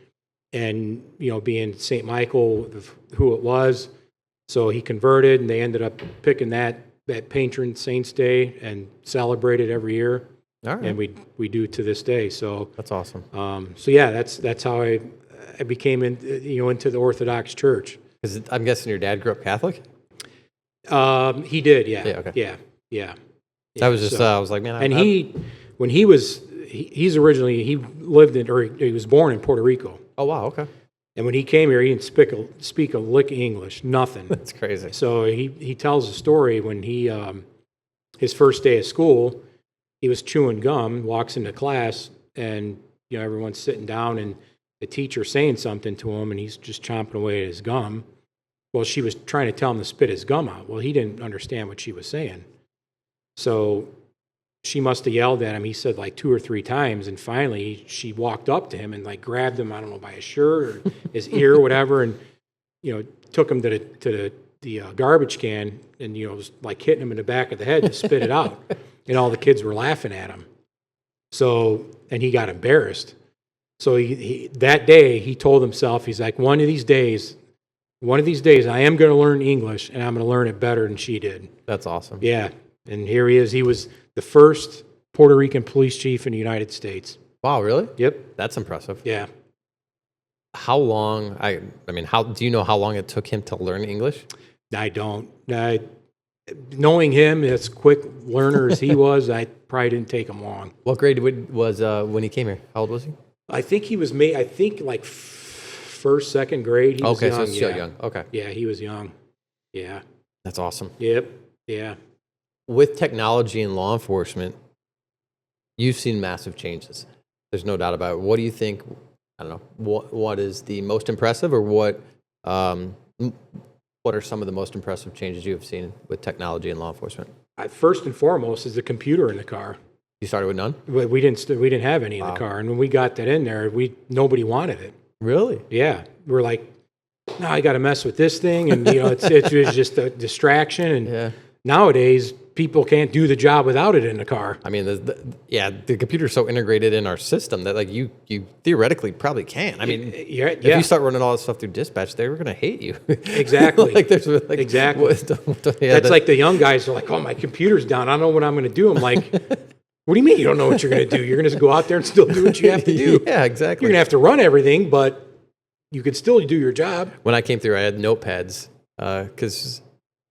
and being Saint Michael, who it was. So he converted, and they ended up picking that patron saint's day and celebrate it every year. All right. And we do to this day. So That's awesome. so yeah, that's how I became into the Orthodox Church. Because I'm guessing your dad grew up Catholic? He did, yeah. Yeah, okay. Yeah. That was just, So- I was like, man. And when he was, he's originally, he lived in, or he was born in Puerto Rico. Oh, wow, okay. And when he came here, he didn't speak a lick of English, nothing. That's crazy. So he tells a story when his first day of school, he was chewing gum, walks into class, and everyone's sitting down, and the teacher saying something to him, and he's just chomping away at his gum. Well, she was trying to tell him to spit his gum out. Well, he didn't understand what she was saying. So she must have yelled at him. He said like 2 or 3 times, and finally she walked up to him and like grabbed him, I don't know, by his shirt or his ear or whatever, and took him to the garbage can, and was like hitting him in the back of the head to spit it out, and all the kids were laughing at him. So, and he got embarrassed. So he that day he told himself, he's like, one of these days I am going to learn English, and I'm going to learn it better than she did. That's awesome. Yeah. And here he is. He was the first Puerto Rican police chief in the United States. Wow, really? Yep. That's impressive. Yeah. How long, I mean, how do you know how long it took him to learn English? I don't. Knowing him, as quick learner as he was, I probably didn't take him long. What grade was when he came here? How old was he? I think he was like first, second grade. He was Okay, so young, still yeah. young. Okay. Yeah, he was young. Yeah. That's awesome. Yep. Yeah. With technology and law enforcement, you've seen massive changes. There's no doubt about it. What do you think? I don't know. What is the most impressive, or what are some of the most impressive changes you have seen with technology and law enforcement? First and foremost is the computer in the car. You started with none? We didn't have any in the car, and when we got that in there, nobody wanted it. Really? Yeah, we're like, no, I got to mess with this thing, and it was just a distraction. And nowadays, people can't do the job without it in the car. I mean, the computer's so integrated in our system that like you theoretically probably can. I mean, if you start running all this stuff through dispatch, they're going to hate you. Exactly. Exactly. That's like the young guys are like, oh, my computer's down. I don't know what I'm going to do. I'm like, what do you mean you don't know what you're going to do? You're going to go out there and still do what you have to do. Yeah, exactly. You're going to have to run everything, but you could still do your job. When I came through, I had notepads because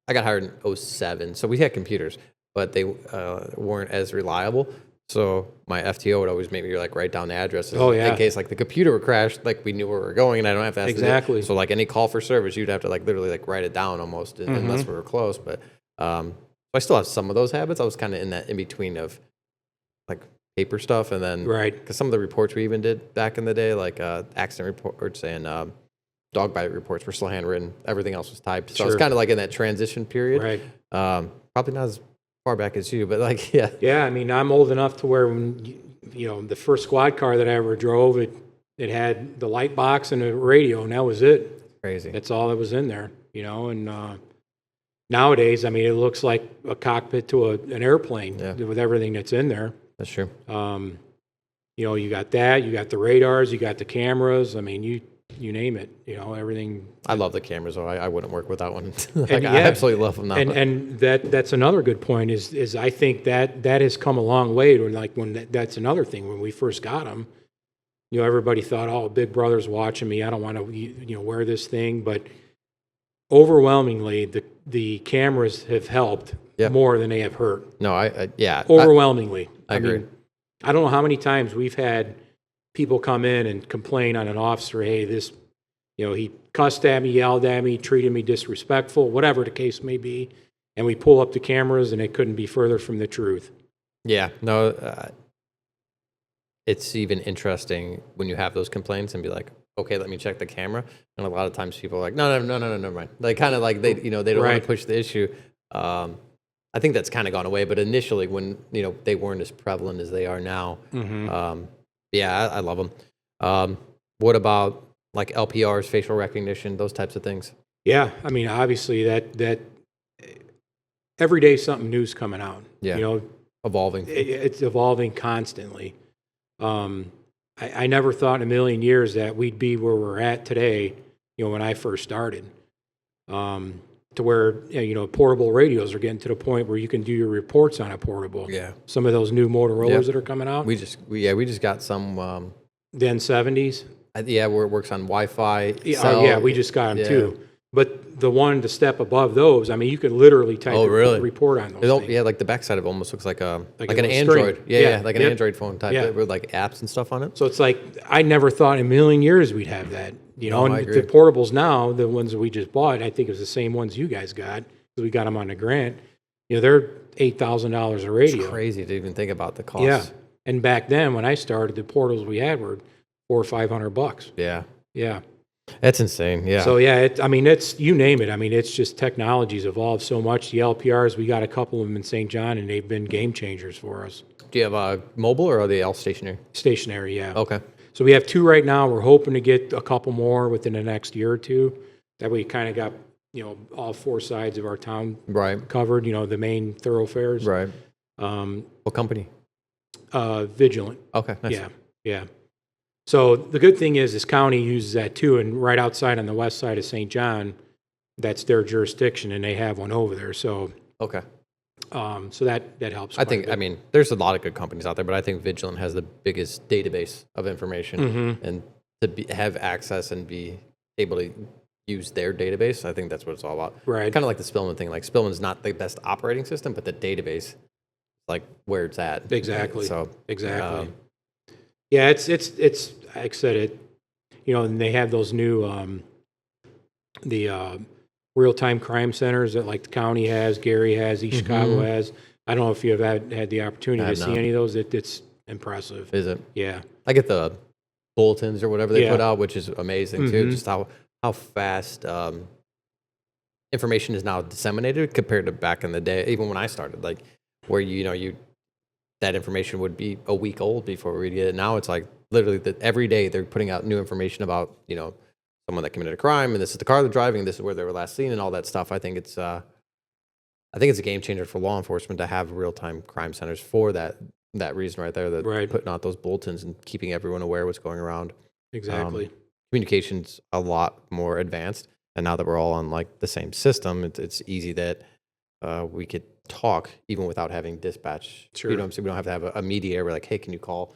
I got hired in 2007. So we had computers, but they weren't as reliable. So my FTO would always make me like write down the addresses. Oh, yeah. In case like the computer would crash, like we knew where we were going, and I don't have to ask Exactly. So like any call for service, you'd have to like literally like write it down almost, unless we were close. But I still have some of those habits. I was kind of in that in between of like paper stuff, and then because some of the reports we even did back in the day, like accident reports and dog bite reports, were still handwritten. Everything else was typed. So I was kind of like in that transition period. Right. Probably not as far back as you, but like, yeah. Yeah, I mean, I'm old enough to where when, you know, the first squad car that I ever drove, it had the light box and a radio, and that was it. Crazy. That's all that was in there, you know, and nowadays, I mean, it looks like a cockpit to an airplane with everything that's in there. That's true. You know, you got that, you got the radars, you got the cameras. I mean, you name it, you know, everything. I love the cameras, though. I wouldn't work without one. I absolutely love them now. And that's another good point is I think that has come a long way to like when that's another thing. When we first got them, you know, everybody thought, oh, Big Brother's watching me. I don't want to, you know, wear this thing. But overwhelmingly, the cameras have helped more than they have hurt. No, Overwhelmingly. I agree. mean, I don't know how many times we've had people come in and complain on an officer, hey, this, you know, he cussed at me, yelled at me, treated me disrespectful, whatever the case may be. And we pull up the cameras and it couldn't be further from the truth. Yeah, no, it's even interesting when you have those complaints and be like, okay, let me check the camera. And a lot of times people are like, no, never mind. Like kind of like they, you know, they don't want to push the issue. I think that's kind of gone away, but initially when, you know, they weren't as prevalent as they are now. Yeah, I love them. What about like LPRs, facial recognition, those types of things? Yeah, I mean, obviously that every day something new's coming out. Yeah, you know, evolving. It's evolving constantly. I never thought in a million years that we'd be where we're at today. You know, when I first started, to where you know portable radios are getting to the point where you can do your reports on a portable. Yeah, some of those new Motorola's that are coming out. We just got some. The N70s. Yeah, where it works on Wi-Fi. Yeah, we just got them too. But the one to step above those, I mean, you could literally type a report on those things. Yeah, like the backside of it almost looks like an little Android. string. Yeah, like an Android phone type with like apps and stuff on it. So it's like, I never thought in a million years we'd have that. You know, and the portables now, the ones that we just bought, I think it was the same ones you guys got, because we got them on the grant. You know, they're $8,000 a radio. It's crazy to even think about the cost. Yeah. And back then, when I started, the portables we had were $400 or $500. Yeah. Yeah. That's insane. Yeah. So yeah, I mean, it's, you name it. I mean, it's just technology's evolved so much. The LPRs, we got a couple of them in St. John, and they've been game changers for us. Do you have a mobile or are they all stationary? Stationary, yeah. Okay. So we have 2 right now. We're hoping to get a couple more within the next year or 2. That way, kind of got, you know, all 4 sides of our town covered. You know, the main thoroughfares. Right. What company? Vigilant. Okay. Nice. Yeah. So the good thing is this county uses that too, and right outside on the west side of St. John, that's their jurisdiction, and they have one over there. So okay. So that helps. I think. I mean, there's a lot of good companies out there, but I think Vigilant has the biggest database of information, and to have access and be able to use their database, I think that's what it's all about. Right. Kind of like the Spillman thing. Like Spillman's not the best operating system, but the database, like where it's at. Exactly. So exactly. Yeah, it's like I said, it, you know, and they have those new the real-time crime centers that like the county has, Gary has, East Chicago has. I don't know if you have had the opportunity to see any of those. It's impressive. Is it? Yeah. I get the bulletins or whatever they put out, which is amazing too. Just how fast information is now disseminated compared to back in the day, even when I started, like where that information would be a week old before we get it. Now it's like literally every day they're putting out new information about, you know, someone that committed a crime, and this is the car they're driving, and this is where they were last seen, and all that stuff. I think it's a game changer for law enforcement to have real-time crime centers for that reason right there, that putting out those bulletins and keeping everyone aware what's going around. Exactly. Communication's a lot more advanced, and now that we're all on like the same system, it's easy that we could talk even without having dispatch. Sure. You know what I'm saying? We don't have to have a mediator. We're like, hey, can you call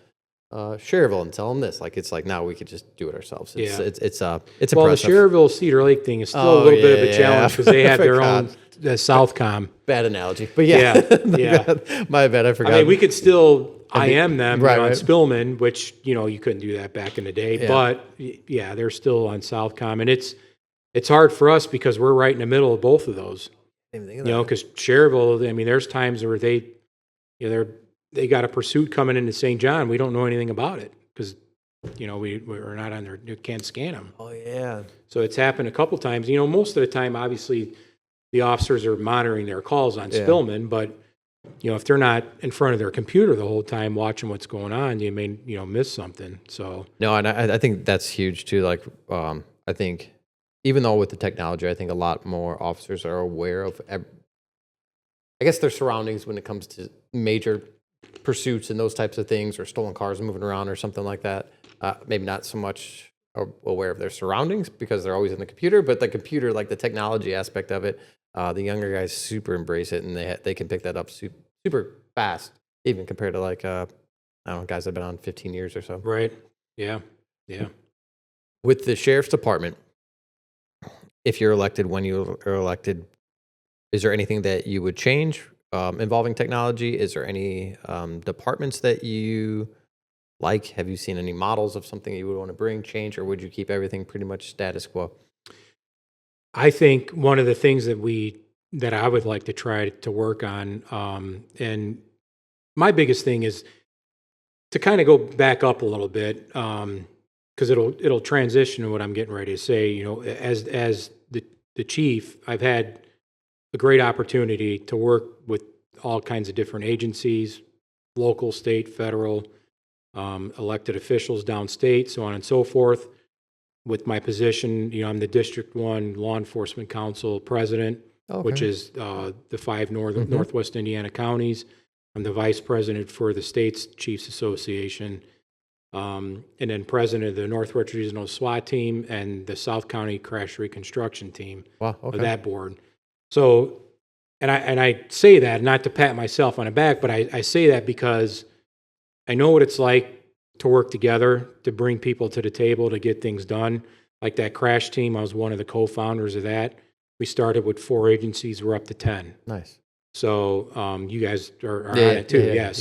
Sherville and tell them this? Like, it's like now we could just do it ourselves. It's well, impressive. the Sherville Cedar Lake thing is still a little bit of a challenge because they have their own Southcom. Bad analogy, but yeah. Yeah. My bad. I forgot. I mean, we could still IM them Right, on right. Spillman, which, you couldn't do that back in the day. Yeah. But, yeah, they're still on Southcom. And it's hard for us because we're right in the middle of both of those. Didn't even think of that. Because Sherville, I mean, there's times where they got a pursuit coming into St. John. We don't know anything about it because, we're not on there, you can't scan them. Oh yeah. So it's happened a couple times. Most of the time, obviously, the officers are monitoring their calls on Yeah. Spillman, but if they're not in front of their computer the whole time watching what's going on, you may miss something. So No, and I think that's huge too. Like, I think even though with the technology, I think a lot more officers are aware of, I guess, their surroundings when it comes to major pursuits and those types of things, or stolen cars moving around or something like that. Maybe not so much aware of their surroundings because they're always in the computer, but the computer, like the technology aspect of it, the younger guys super embrace it, and they can pick that up super fast, even compared to like I don't know, guys that have been on 15 years or so. right, yeah. With the sheriff's department, if you're elected, when you are elected, is there anything that you would change involving technology? Is there any departments that you like? Have you seen any models of something you would want to change, or would you keep everything pretty much status quo? I think one of the things that I would like to try to work on, and my biggest thing is to kind of go back up a little bit, because it'll transition to what I'm getting ready to say. As the chief, I've had a great opportunity to work with all kinds of different agencies, local, state, federal, elected officials downstate, so on and so forth. With my position, I'm the District 1 Law Enforcement Council president, which is the 5 Northwest Indiana counties. I'm the vice president for the state's Chiefs Association, and then president of the Northwest Regional SWAT team and the South County Crash Reconstruction team of that board. So, and I say that not to pat myself on the back, but I say that because I know what it's like to work together, to bring people to the table, to get things done. Like that crash team, I was one of the co-founders of that. We started with 4 agencies, we're up to 10. Nice. So you guys are on Yeah, it too. yeah.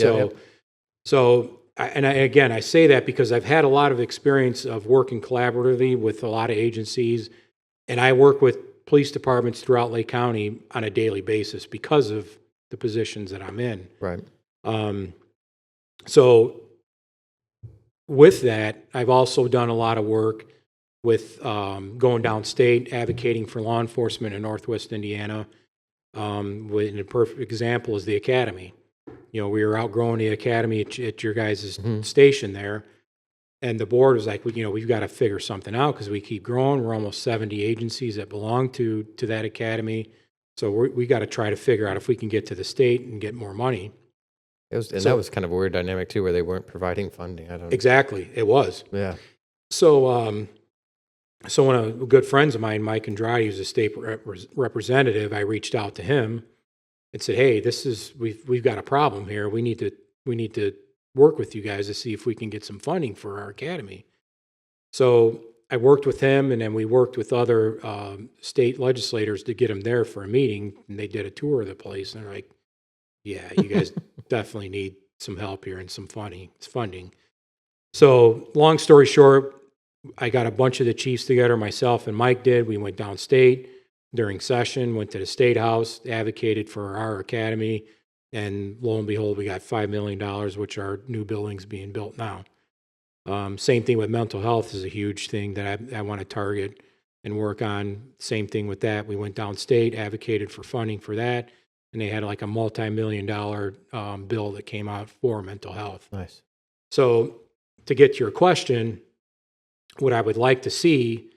So I say that because I've had a lot of experience of working collaboratively with a lot of agencies, and I work with police departments throughout Lake County on a daily basis because of the positions that I'm in. Right. So with that, I've also done a lot of work with going downstate, advocating for law enforcement in Northwest Indiana. A perfect example is the academy. We were outgrowing the academy at your guys' station there, and the board was like, we've got to figure something out because we keep growing. We're almost 70 agencies that belong to that academy, so we got to try to figure out if we can get to the state and get more money. That was kind of a weird dynamic too, where they weren't providing funding. I don't. Exactly, it was. Yeah. So, so one of the good friends of mine, Mike Andrade, who's a state representative, I reached out to him and said, "Hey, we've got a problem here. We need to work with you guys to see if we can get some funding for our academy." So I worked with him, and then we worked with other state legislators to get him there for a meeting, and they did a tour of the place, and they're like, "Yeah, you guys definitely need some help here and some funding." So long story short, I got a bunch of the chiefs together, myself and Mike did. We went downstate during session, went to the State House, advocated for our academy, and lo and behold, we got $5 million, which are new buildings being built now. Same thing with mental health is a huge thing that I want to target and work on. Same thing with that. We went downstate, advocated for funding for that, and they had like a multi-million-dollar bill that came out for mental health. Nice. So to get to your question, what I would like to see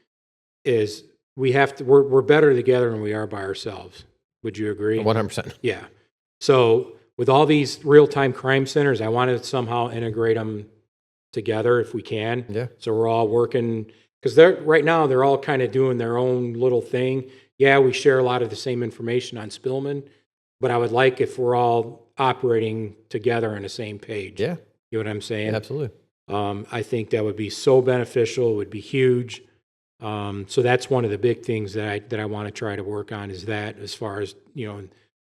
is we're better together than we are by ourselves. Would you agree? 100%. Yeah. So with all these real-time crime centers, I want to somehow integrate them together if we can. Yeah. So we're all working, because right now they're all kind of doing their own little thing. Yeah, we share a lot of the same information on Spillman, but I would like if we're all operating together on the same page. Yeah. You know what I'm saying? Absolutely. I think that would be so beneficial. It would be huge. So that's one of the big things that I want to try to work on, is that, as far as,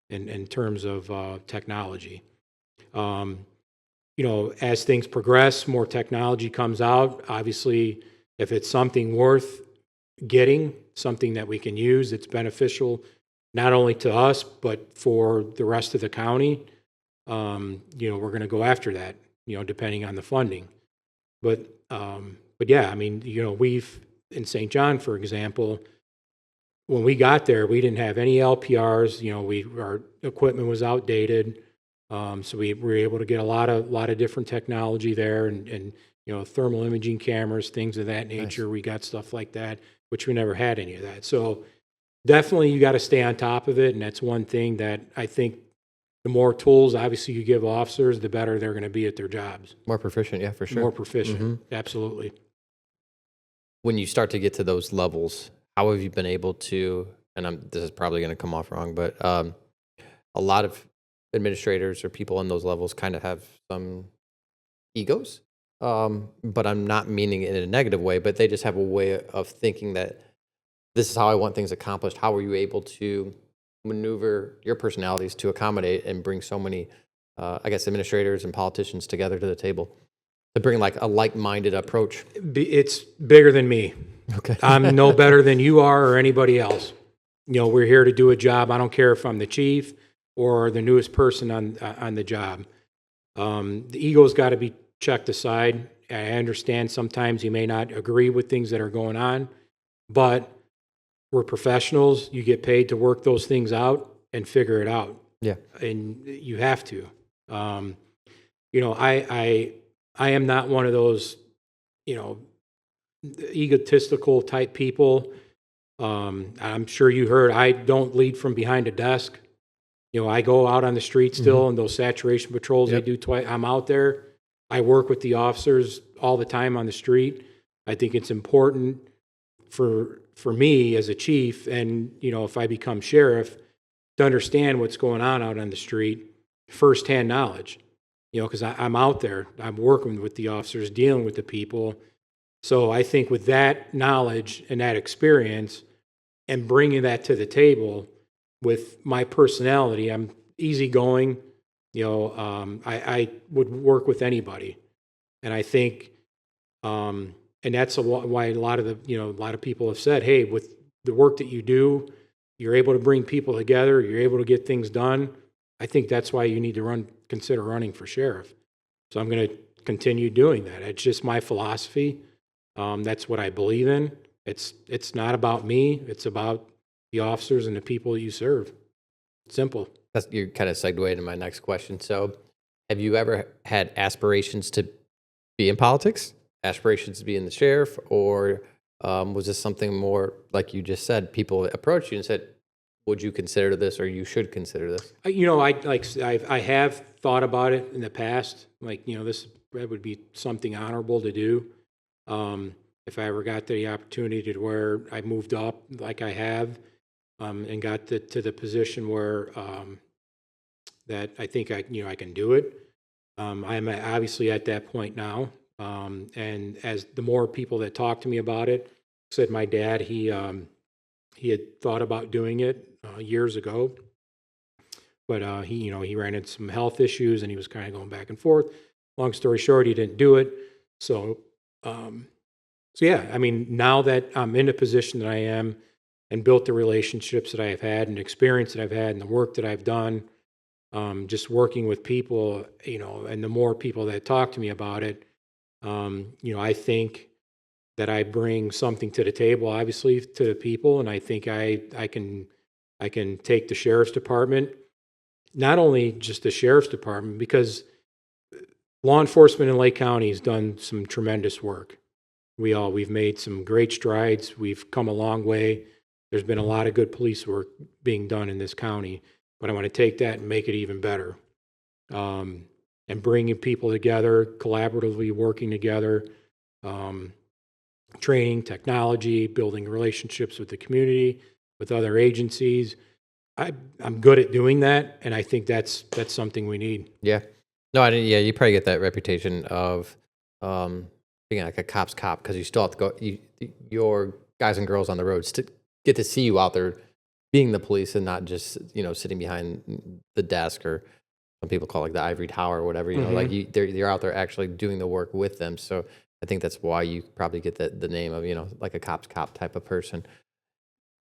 in terms of technology. as things progress, more technology comes out. Obviously, if it's something worth getting, something that we can use, it's beneficial not only to us, but for the rest of the county. We're going to go after that, depending on the funding. But yeah, I mean, we've, in St. John, for example, when we got there, we didn't have any LPRs. Our equipment was outdated. So we were able to get a lot of different technology there, and thermal imaging cameras, things of that nature. Nice. We got stuff like that, which we never had any of that. So definitely you got to stay on top of it. And that's one thing that I think the more tools, obviously, you give officers, the better they're going to be at their jobs. More proficient, yeah, for sure. More proficient, absolutely. When you start to get to those levels, how have you been able to, and this is probably going to come off wrong, but a lot of administrators or people in those levels kind of have some egos, but I'm not meaning it in a negative way, but they just have a way of thinking that this is how I want things accomplished. How are you able to maneuver your personalities to accommodate and bring so many, administrators and politicians together to the table to bring like a like-minded approach? It's bigger than me. Okay. I'm no better than you are or anybody else. We're here to do a job. I don't care if I'm the chief or the newest person on the job. The ego's got to be checked aside. I understand sometimes you may not agree with things that are going on, but we're professionals. You get paid to work those things out and figure it out. Yeah. And you have to. I am not one of those, egotistical type people. I'm sure you heard, I don't lead from behind a desk. I go out on the street still, and those saturation patrols I do twice. I'm out there. I work with the officers all the time on the street. I think it's important for me as a chief, and if I become sheriff, to understand what's going on out the street, firsthand knowledge. Because I'm out there, I'm working with the officers, dealing with the people. So I think with that knowledge and that experience, and bringing that to the table with my personality, I'm easygoing. I would work with anybody, and I think, and that's why a lot of people have said, hey, with the work that you do, you're able to bring people together, you're able to get things done. I think that's why you need to consider running for sheriff. So I'm going to continue doing that. It's just my philosophy. That's what I believe in. It's not about me. It's about the officers and the people that you serve. Simple. You kind of segued into my next question. So have you ever had aspirations to be in politics? Aspirations to be in the sheriff? Or was this something more, like you just said, people approached you and said, would you consider this, or you should consider this? I have thought about it in the past. That would be something honorable to do. If I ever got the opportunity to where I moved up like I have, and got to the position where that I think I can do it. I'm obviously at that point now, and as the more people that talk to me about it, said my dad, he had thought about doing it years ago, but he ran into some health issues and he was kind of going back and forth. Long story short, he didn't do it. So yeah, I mean, now that I'm in the position that I am and built the relationships that I have had and experience that I've had and the work that I've done, just working with people, and the more people that talk to me about it, I think that I bring something to the table, obviously, to the people, and I think I can take the sheriff's department, not only just the sheriff's department, because law enforcement in Lake County has done some tremendous work. We've made some great strides. We've come a long way. There's been a lot of good police work being done in this county, but I want to take that and make it even better. And bringing people together, collaboratively working together, training, technology, building relationships with the community, with other agencies. I'm good at doing that, and I think that's something we need. Yeah. No, I didn't. Yeah, you probably get that reputation of being like a cop's cop, because you still have to go. Your guys and girls on the road get to see you out there being the police and not just sitting behind the desk or some people call it like the ivory tower or whatever, you know, like you're out there actually doing the work with them. So I think that's why you probably get the name of, you know, like a cop's cop type of person.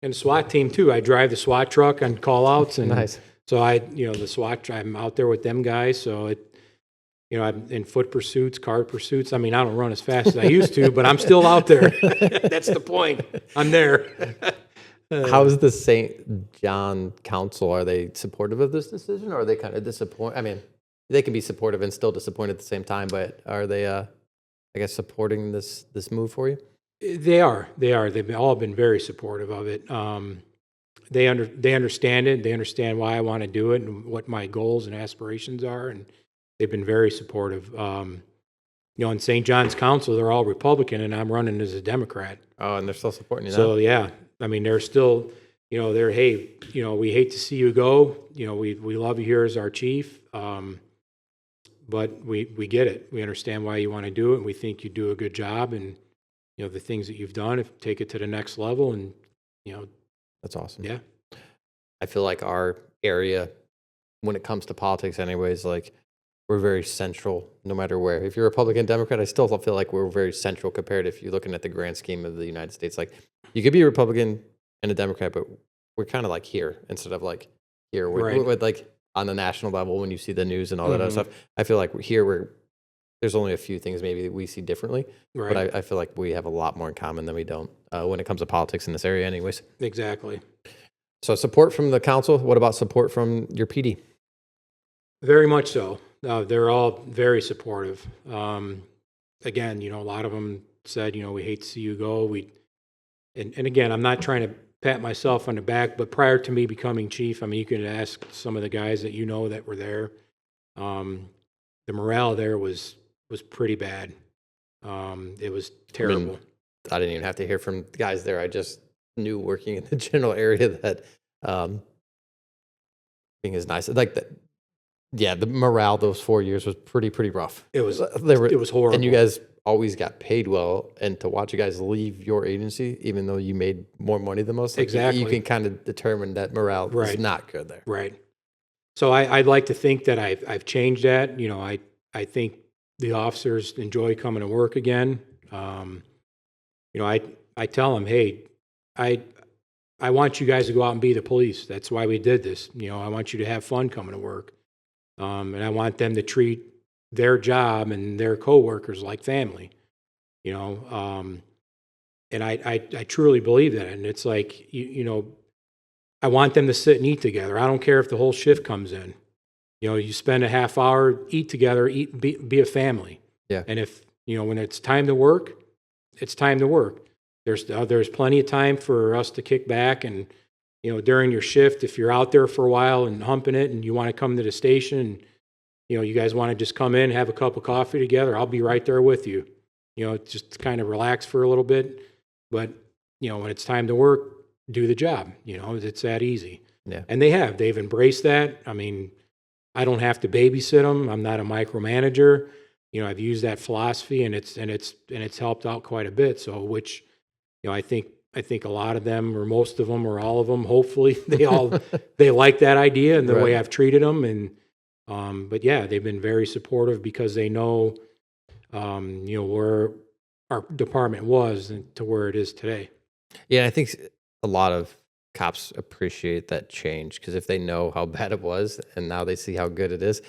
And SWAT team too. I drive the SWAT truck on call outs, and Nice. so the SWAT, I'm out there with them guys. So I'm in foot pursuits, car pursuits. I mean, I don't run as fast as I used to, but I'm still out there. That's the point. I'm there. How's the St. John Council? Are they supportive of this decision, or are they kind of disappointed? I mean, they can be supportive and still disappointed at the same time, but are they, I guess, supporting this move for you? They are. They've all been very supportive of it. They understand it. They understand why I want to do it and what my goals and aspirations are, and they've been very supportive. In St. John's Council, they're all Republican, and I'm running as a Democrat. Oh, and they're still supporting you now? So yeah, I mean, they're still, they're, hey, we hate to see you go. We love you here as our chief, but we get it. We understand why you want to do it, and we think you do a good job, and the things that you've done, take it to the next level, and That's awesome. yeah. I feel like our area, when it comes to politics anyways, like we're very central no matter where. If you're Republican, Democrat, I still feel like we're very central compared if you're looking at the grand scheme of the United States. Like you could be a Republican and a Democrat, but we're kind of like here instead of like here. We're like on the national level when you see the news and all that other stuff. I feel like there's only a few things maybe that we see differently, Right. but I feel like we have a lot more in common than we don't when it comes to politics in this area anyways. Exactly. So support from the council. What about support from your PD? Very much so. They're all very supportive. Again, a lot of them said, we hate to see you go. And again, I'm not trying to pat myself on the back, but prior to me becoming chief, I mean, you could ask some of the guys that that were there. The morale there was pretty bad. It was terrible. I didn't even have to hear from the guys there. I just knew working in the general area that being as nice. Like that. Yeah, the morale those 4 years was pretty rough. It was horrible. And you guys always got paid well, and to watch you guys leave your agency, even though you made more money than most, like exactly, you can kind of determine that morale is not good there. Right. So I'd like to think that I've changed that. I think the officers enjoy coming to work again. I tell them, hey, I want you guys to go out and be the police. That's why we did this. I want you to have fun coming to work. And I want them to treat their job and their coworkers like family, and I truly believe that. And it's like, I want them to sit and eat together. I don't care if the whole shift comes in, you spend a half hour, eat together, be a family. Yeah. And if, when it's time to work, it's time to work. There's plenty of time for us to kick back and, during your shift, if you're out there for a while and humping it and you want to come to the station and, you guys want to just come in, have a cup of coffee together, I'll be right there with you. Just kind of relax for a little bit. But, when it's time to work, do the job. It's that easy. Yeah. And they've embraced that. I mean, I don't have to babysit them. I'm not a micromanager. I've used that philosophy and it's helped out quite a bit. So, which, I think a lot of them, or most of them, or all of them, hopefully they like that idea and the way I've treated them. And, but yeah, they've been very supportive because they know, where our department was and to where it is today. Yeah. I think a lot of cops appreciate that change because if they know how bad it was and now they see how good it is,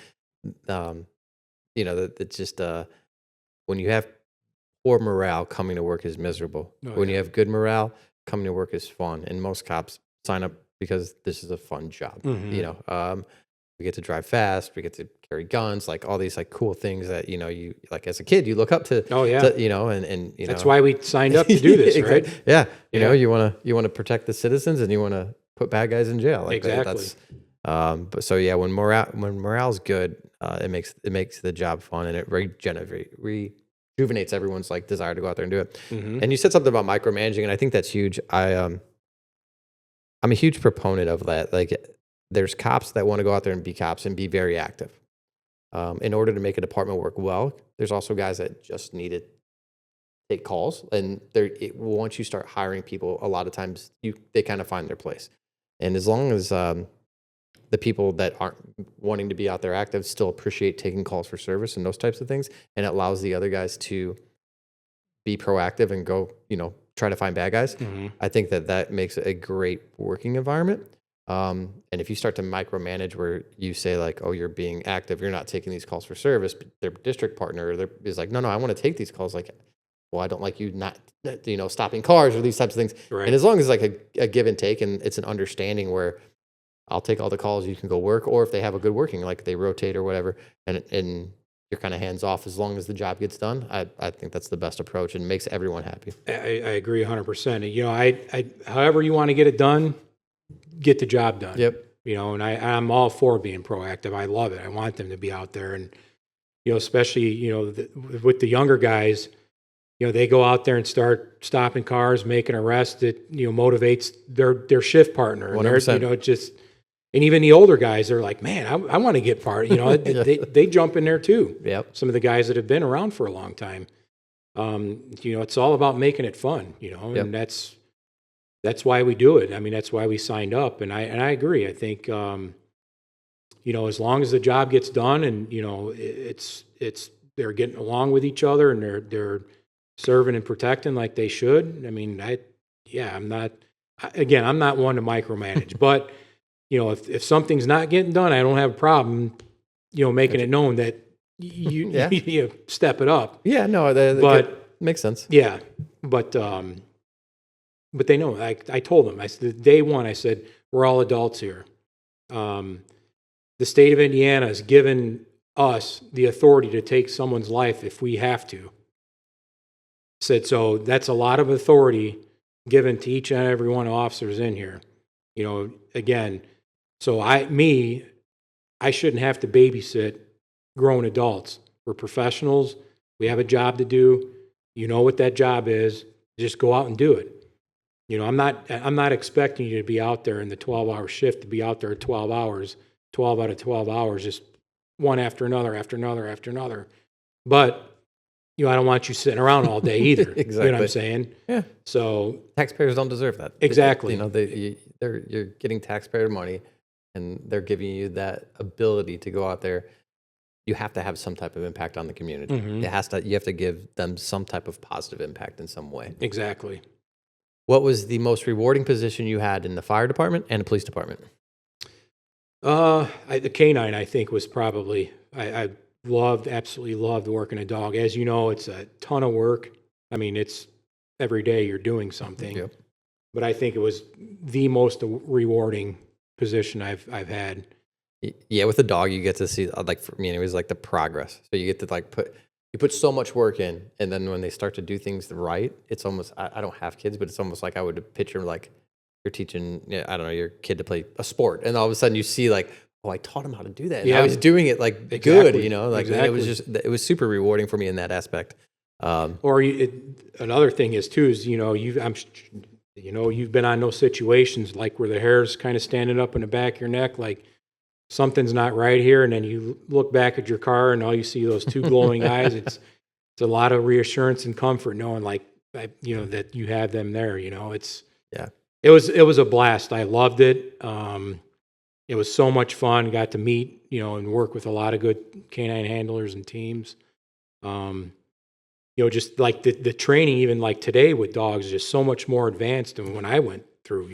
it's just, when you have poor morale, coming to work is miserable. When you have good morale, coming to work is fun. And most cops sign up because this is a fun job. We get to drive fast, we get to carry guns, like all these like cool things that you like as a kid you look up to. Oh yeah, and that's why we signed up to do this, right? Yeah, you want to protect the citizens and you want to put bad guys in jail. Like exactly. But so yeah, when morale's good, it makes the job fun and it rejuvenates everyone's like desire to go out there and do it. And you said something about micromanaging, and I think that's huge. I'm a huge proponent of that. Like, there's cops that want to go out there and be cops and be very active. In order to make a department work well, there's also guys that just need to take calls, and once you start hiring people, a lot of times they kind of find their place. And as long as they're the people that aren't wanting to be out there active still appreciate taking calls for service and those types of things. And it allows the other guys to be proactive and go, try to find bad guys. I think that makes it a great working environment. And if you start to micromanage where you say like, oh, you're being active, you're not taking these calls for service, but their district partner is like, no, I want to take these calls. Like, well, I don't like you not, stopping cars or these types of things. Right. And as long as like a give and take, and it's an understanding where I'll take all the calls, you can go work, or if they have a good working, like they rotate or whatever, and you're kind of hands off as long as the job gets done. I think that's the best approach and makes everyone happy. I agree 100%. However you want to get it done, get the job done. Yep. And I'm all for being proactive. I love it. I want them to be out there, and especially with the younger guys, they go out there and start stopping cars, making arrests. That motivates their shift partner. And 100%. And even the older guys, they're like, man, I want to get part. They jump in there too. Yep. Some of the guys that have been around for a long time. It's all about making it fun. And that's why we do it. I mean, that's why we signed up. And I agree. I think as long as the job gets done, and it's they're getting along with each other, and they're serving and protecting like they should. I mean, I'm not one to micromanage, but if something's not getting done, I don't have a problem, making it known that you step it up. Yeah, no, that makes sense. Yeah, but they know. I told them. I said, day one, I said, we're all adults here. The state of Indiana has given us the authority to take someone's life if we have to. Said, so that's a lot of authority given to each and every one of officers in here. Again, so I shouldn't have to babysit grown adults. We're professionals. We have a job to do. You know what that job is. Just go out and do it. I'm not expecting you to be out there in the 12-hour shift, to be out there 12 hours, 12 out of 12 hours, just one after another, after another, after another. But I don't want you sitting around all day either. Exactly. You know what I'm saying? Yeah. So Taxpayers don't deserve that. Exactly. You're getting taxpayer money, and they're giving you that ability to go out there. You have to have some type of impact on the community. You have to give them some type of positive impact in some way. Exactly. What was the most rewarding position you had in the fire department and the police department? The canine, I think, was probably, I absolutely loved working a dog. As you know, it's a ton of work. I mean, it's every day you're doing something. Yep. But I think it was the most rewarding position I've had. Yeah, with the dog, you get to see, like for me, it was like the progress. So you get to put so much work in, and then when they start to do things right, it's almost, I don't have kids, but it's almost like I would picture like you're teaching, I don't know, your kid to play a sport, and all of a sudden you see like, oh, I taught him how to do that. And I was doing it like good, like Exactly. it was super rewarding for me in that aspect. Another thing is too, is, you've been on those situations like where the hair's kind of standing up in the back of your neck, like something's not right here. And then you look back at your car and all you see those two glowing eyes. It's a lot of reassurance and comfort knowing that you have them there, it was a blast. I loved it. It was so much fun. Got to meet, and work with a lot of good canine handlers and teams. Just like the training, even like today with dogs, is just so much more advanced than when I went through,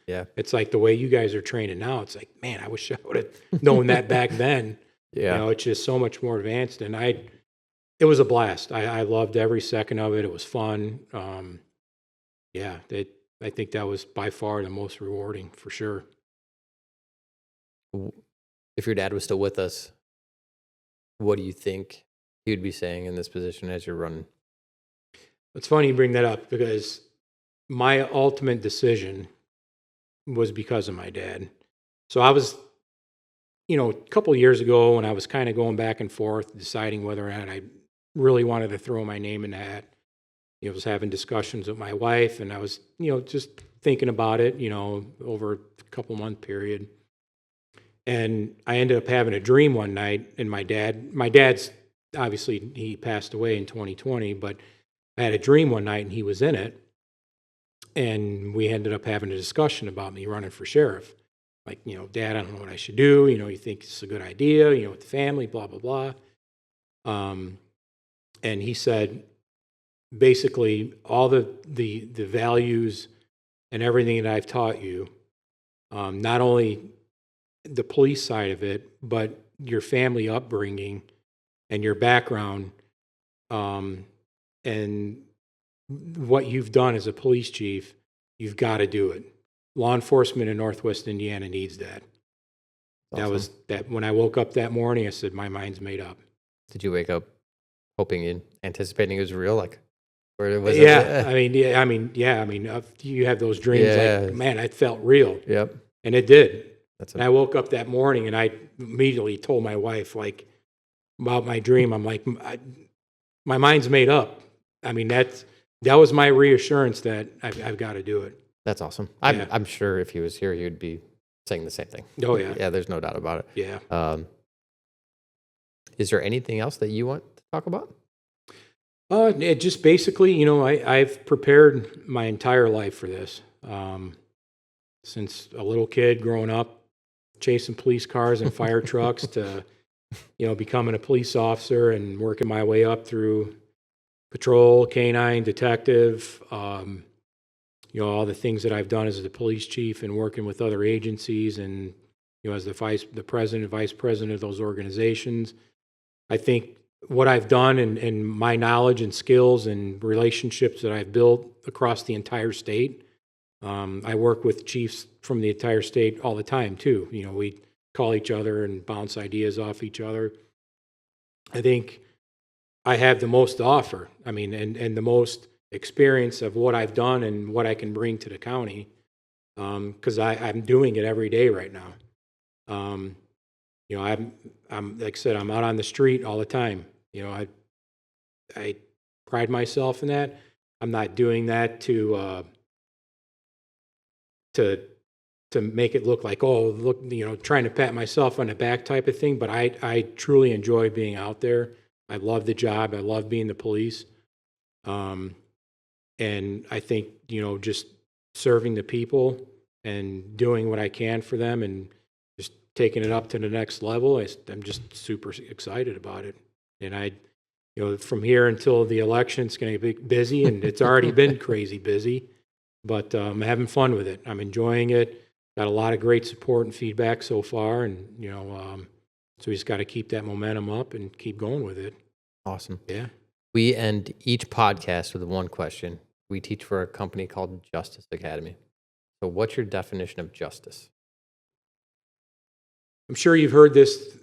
Yeah. It's like the way you guys are training now. It's like, man, I wish I would have known that back then. Yeah. It's just so much more advanced. And it was a blast. I loved every second of it. It was fun. I think that was by far the most rewarding for sure. If your dad was still with us, what do you think he would be saying in this position as you're running? It's funny you bring that up, because my ultimate decision was because of my dad. So I was, a couple of years ago when I was kind of going back and forth, deciding whether or not I really wanted to throw my name in the hat. I was having discussions with my wife, and I was, just thinking about it, over a couple month period. And I ended up having a dream one night, and my dad's obviously, he passed away in 2020, but I had a dream one night and he was in it. And we ended up having a discussion about me running for sheriff. Like, Dad, I don't know what I should do. You think it's a good idea, with the family, blah, blah, blah. And he said, basically, all the values and everything that I've taught you, not only the police side of it, but your family upbringing and your background, and what you've done as a police chief, you've got to do it. Law enforcement in Northwest Indiana needs that. Awesome. That was that. When I woke up that morning, I said, my mind's made up. Did you wake up hoping and anticipating it was real? Like, or was Yeah, it? you have those dreams. Yeah. Like, man, it felt real, Yep. and it did. That's And I woke up that morning, and I immediately told my wife, like, about my dream. I'm like, my mind's made up. I mean, that was my reassurance that I've got to do it. That's awesome. Yeah. I'm sure if he was here, he would be saying the same thing. Oh, yeah. Yeah, there's no doubt about it. Yeah. Is there anything else that you want to talk about? It just basically, I've prepared my entire life for this. Since a little kid growing up, chasing police cars and fire trucks to, becoming a police officer and working my way up through patrol, canine, detective, all the things that I've done as the police chief and working with other agencies and, as the president, vice president of those organizations. I think what I've done and my knowledge and skills and relationships that I've built across the entire state. I work with chiefs from the entire state all the time too. We call each other and bounce ideas off each other. I think I have the most to offer. I mean, and the most experience of what I've done and what I can bring to the county, because I'm doing it every day right now. I'm like I said, I'm out on the street all the time. I pride myself in that. I'm not doing that to make it look like, oh, look, trying to pat myself on the back type of thing. But I truly enjoy being out there. I love the job. I love being the police. And I think, just serving the people and doing what I can for them and just taking it up to the next level, I'm just super excited about it. And from here until the election, it's going to be busy, and it's already been crazy busy, but I'm having fun with it. I'm enjoying it. Got a lot of great support and feedback so far, and, so we just got to keep that momentum up and keep going with it. Awesome. Yeah. We end each podcast with one question. We teach for a company called Justice Academy. So what's your definition of justice? I'm sure you've heard this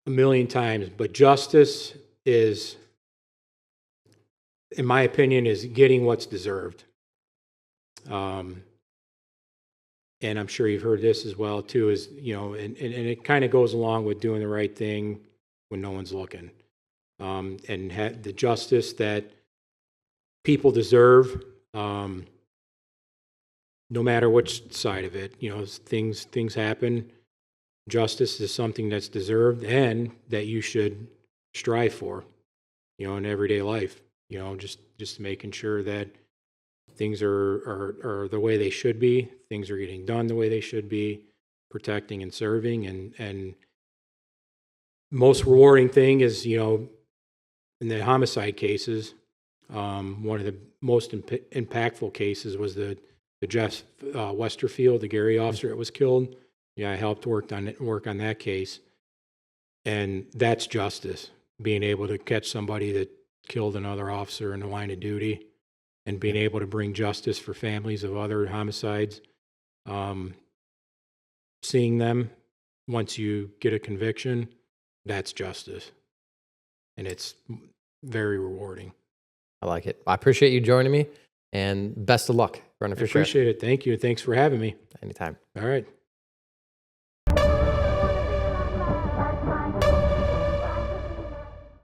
a million times, but justice is, in my opinion, is getting what's deserved. And I'm sure you've heard this as well too, is, and it kind of goes along with doing the right thing when no one's looking. And the justice that people deserve, no matter which side of it. Things happen. Justice is something that's deserved and that you should strive for, in everyday life. Just making sure that things are the way they should be. Things are getting done the way they should be. Protecting and serving, and most rewarding thing is, in the homicide cases, one of the most impactful cases was the Jeff Westerfield, the Gary officer that was killed. Yeah, I helped work on that case, and that's justice. Being able to catch somebody that killed another officer in the line of duty, and being able to bring justice for families of other homicides. Seeing them once you get a conviction, that's justice, and it's very rewarding. I like it. I appreciate you joining me, and best of luck running for sheriff. Appreciate it. Thank you. Thanks for having me. Anytime. All right.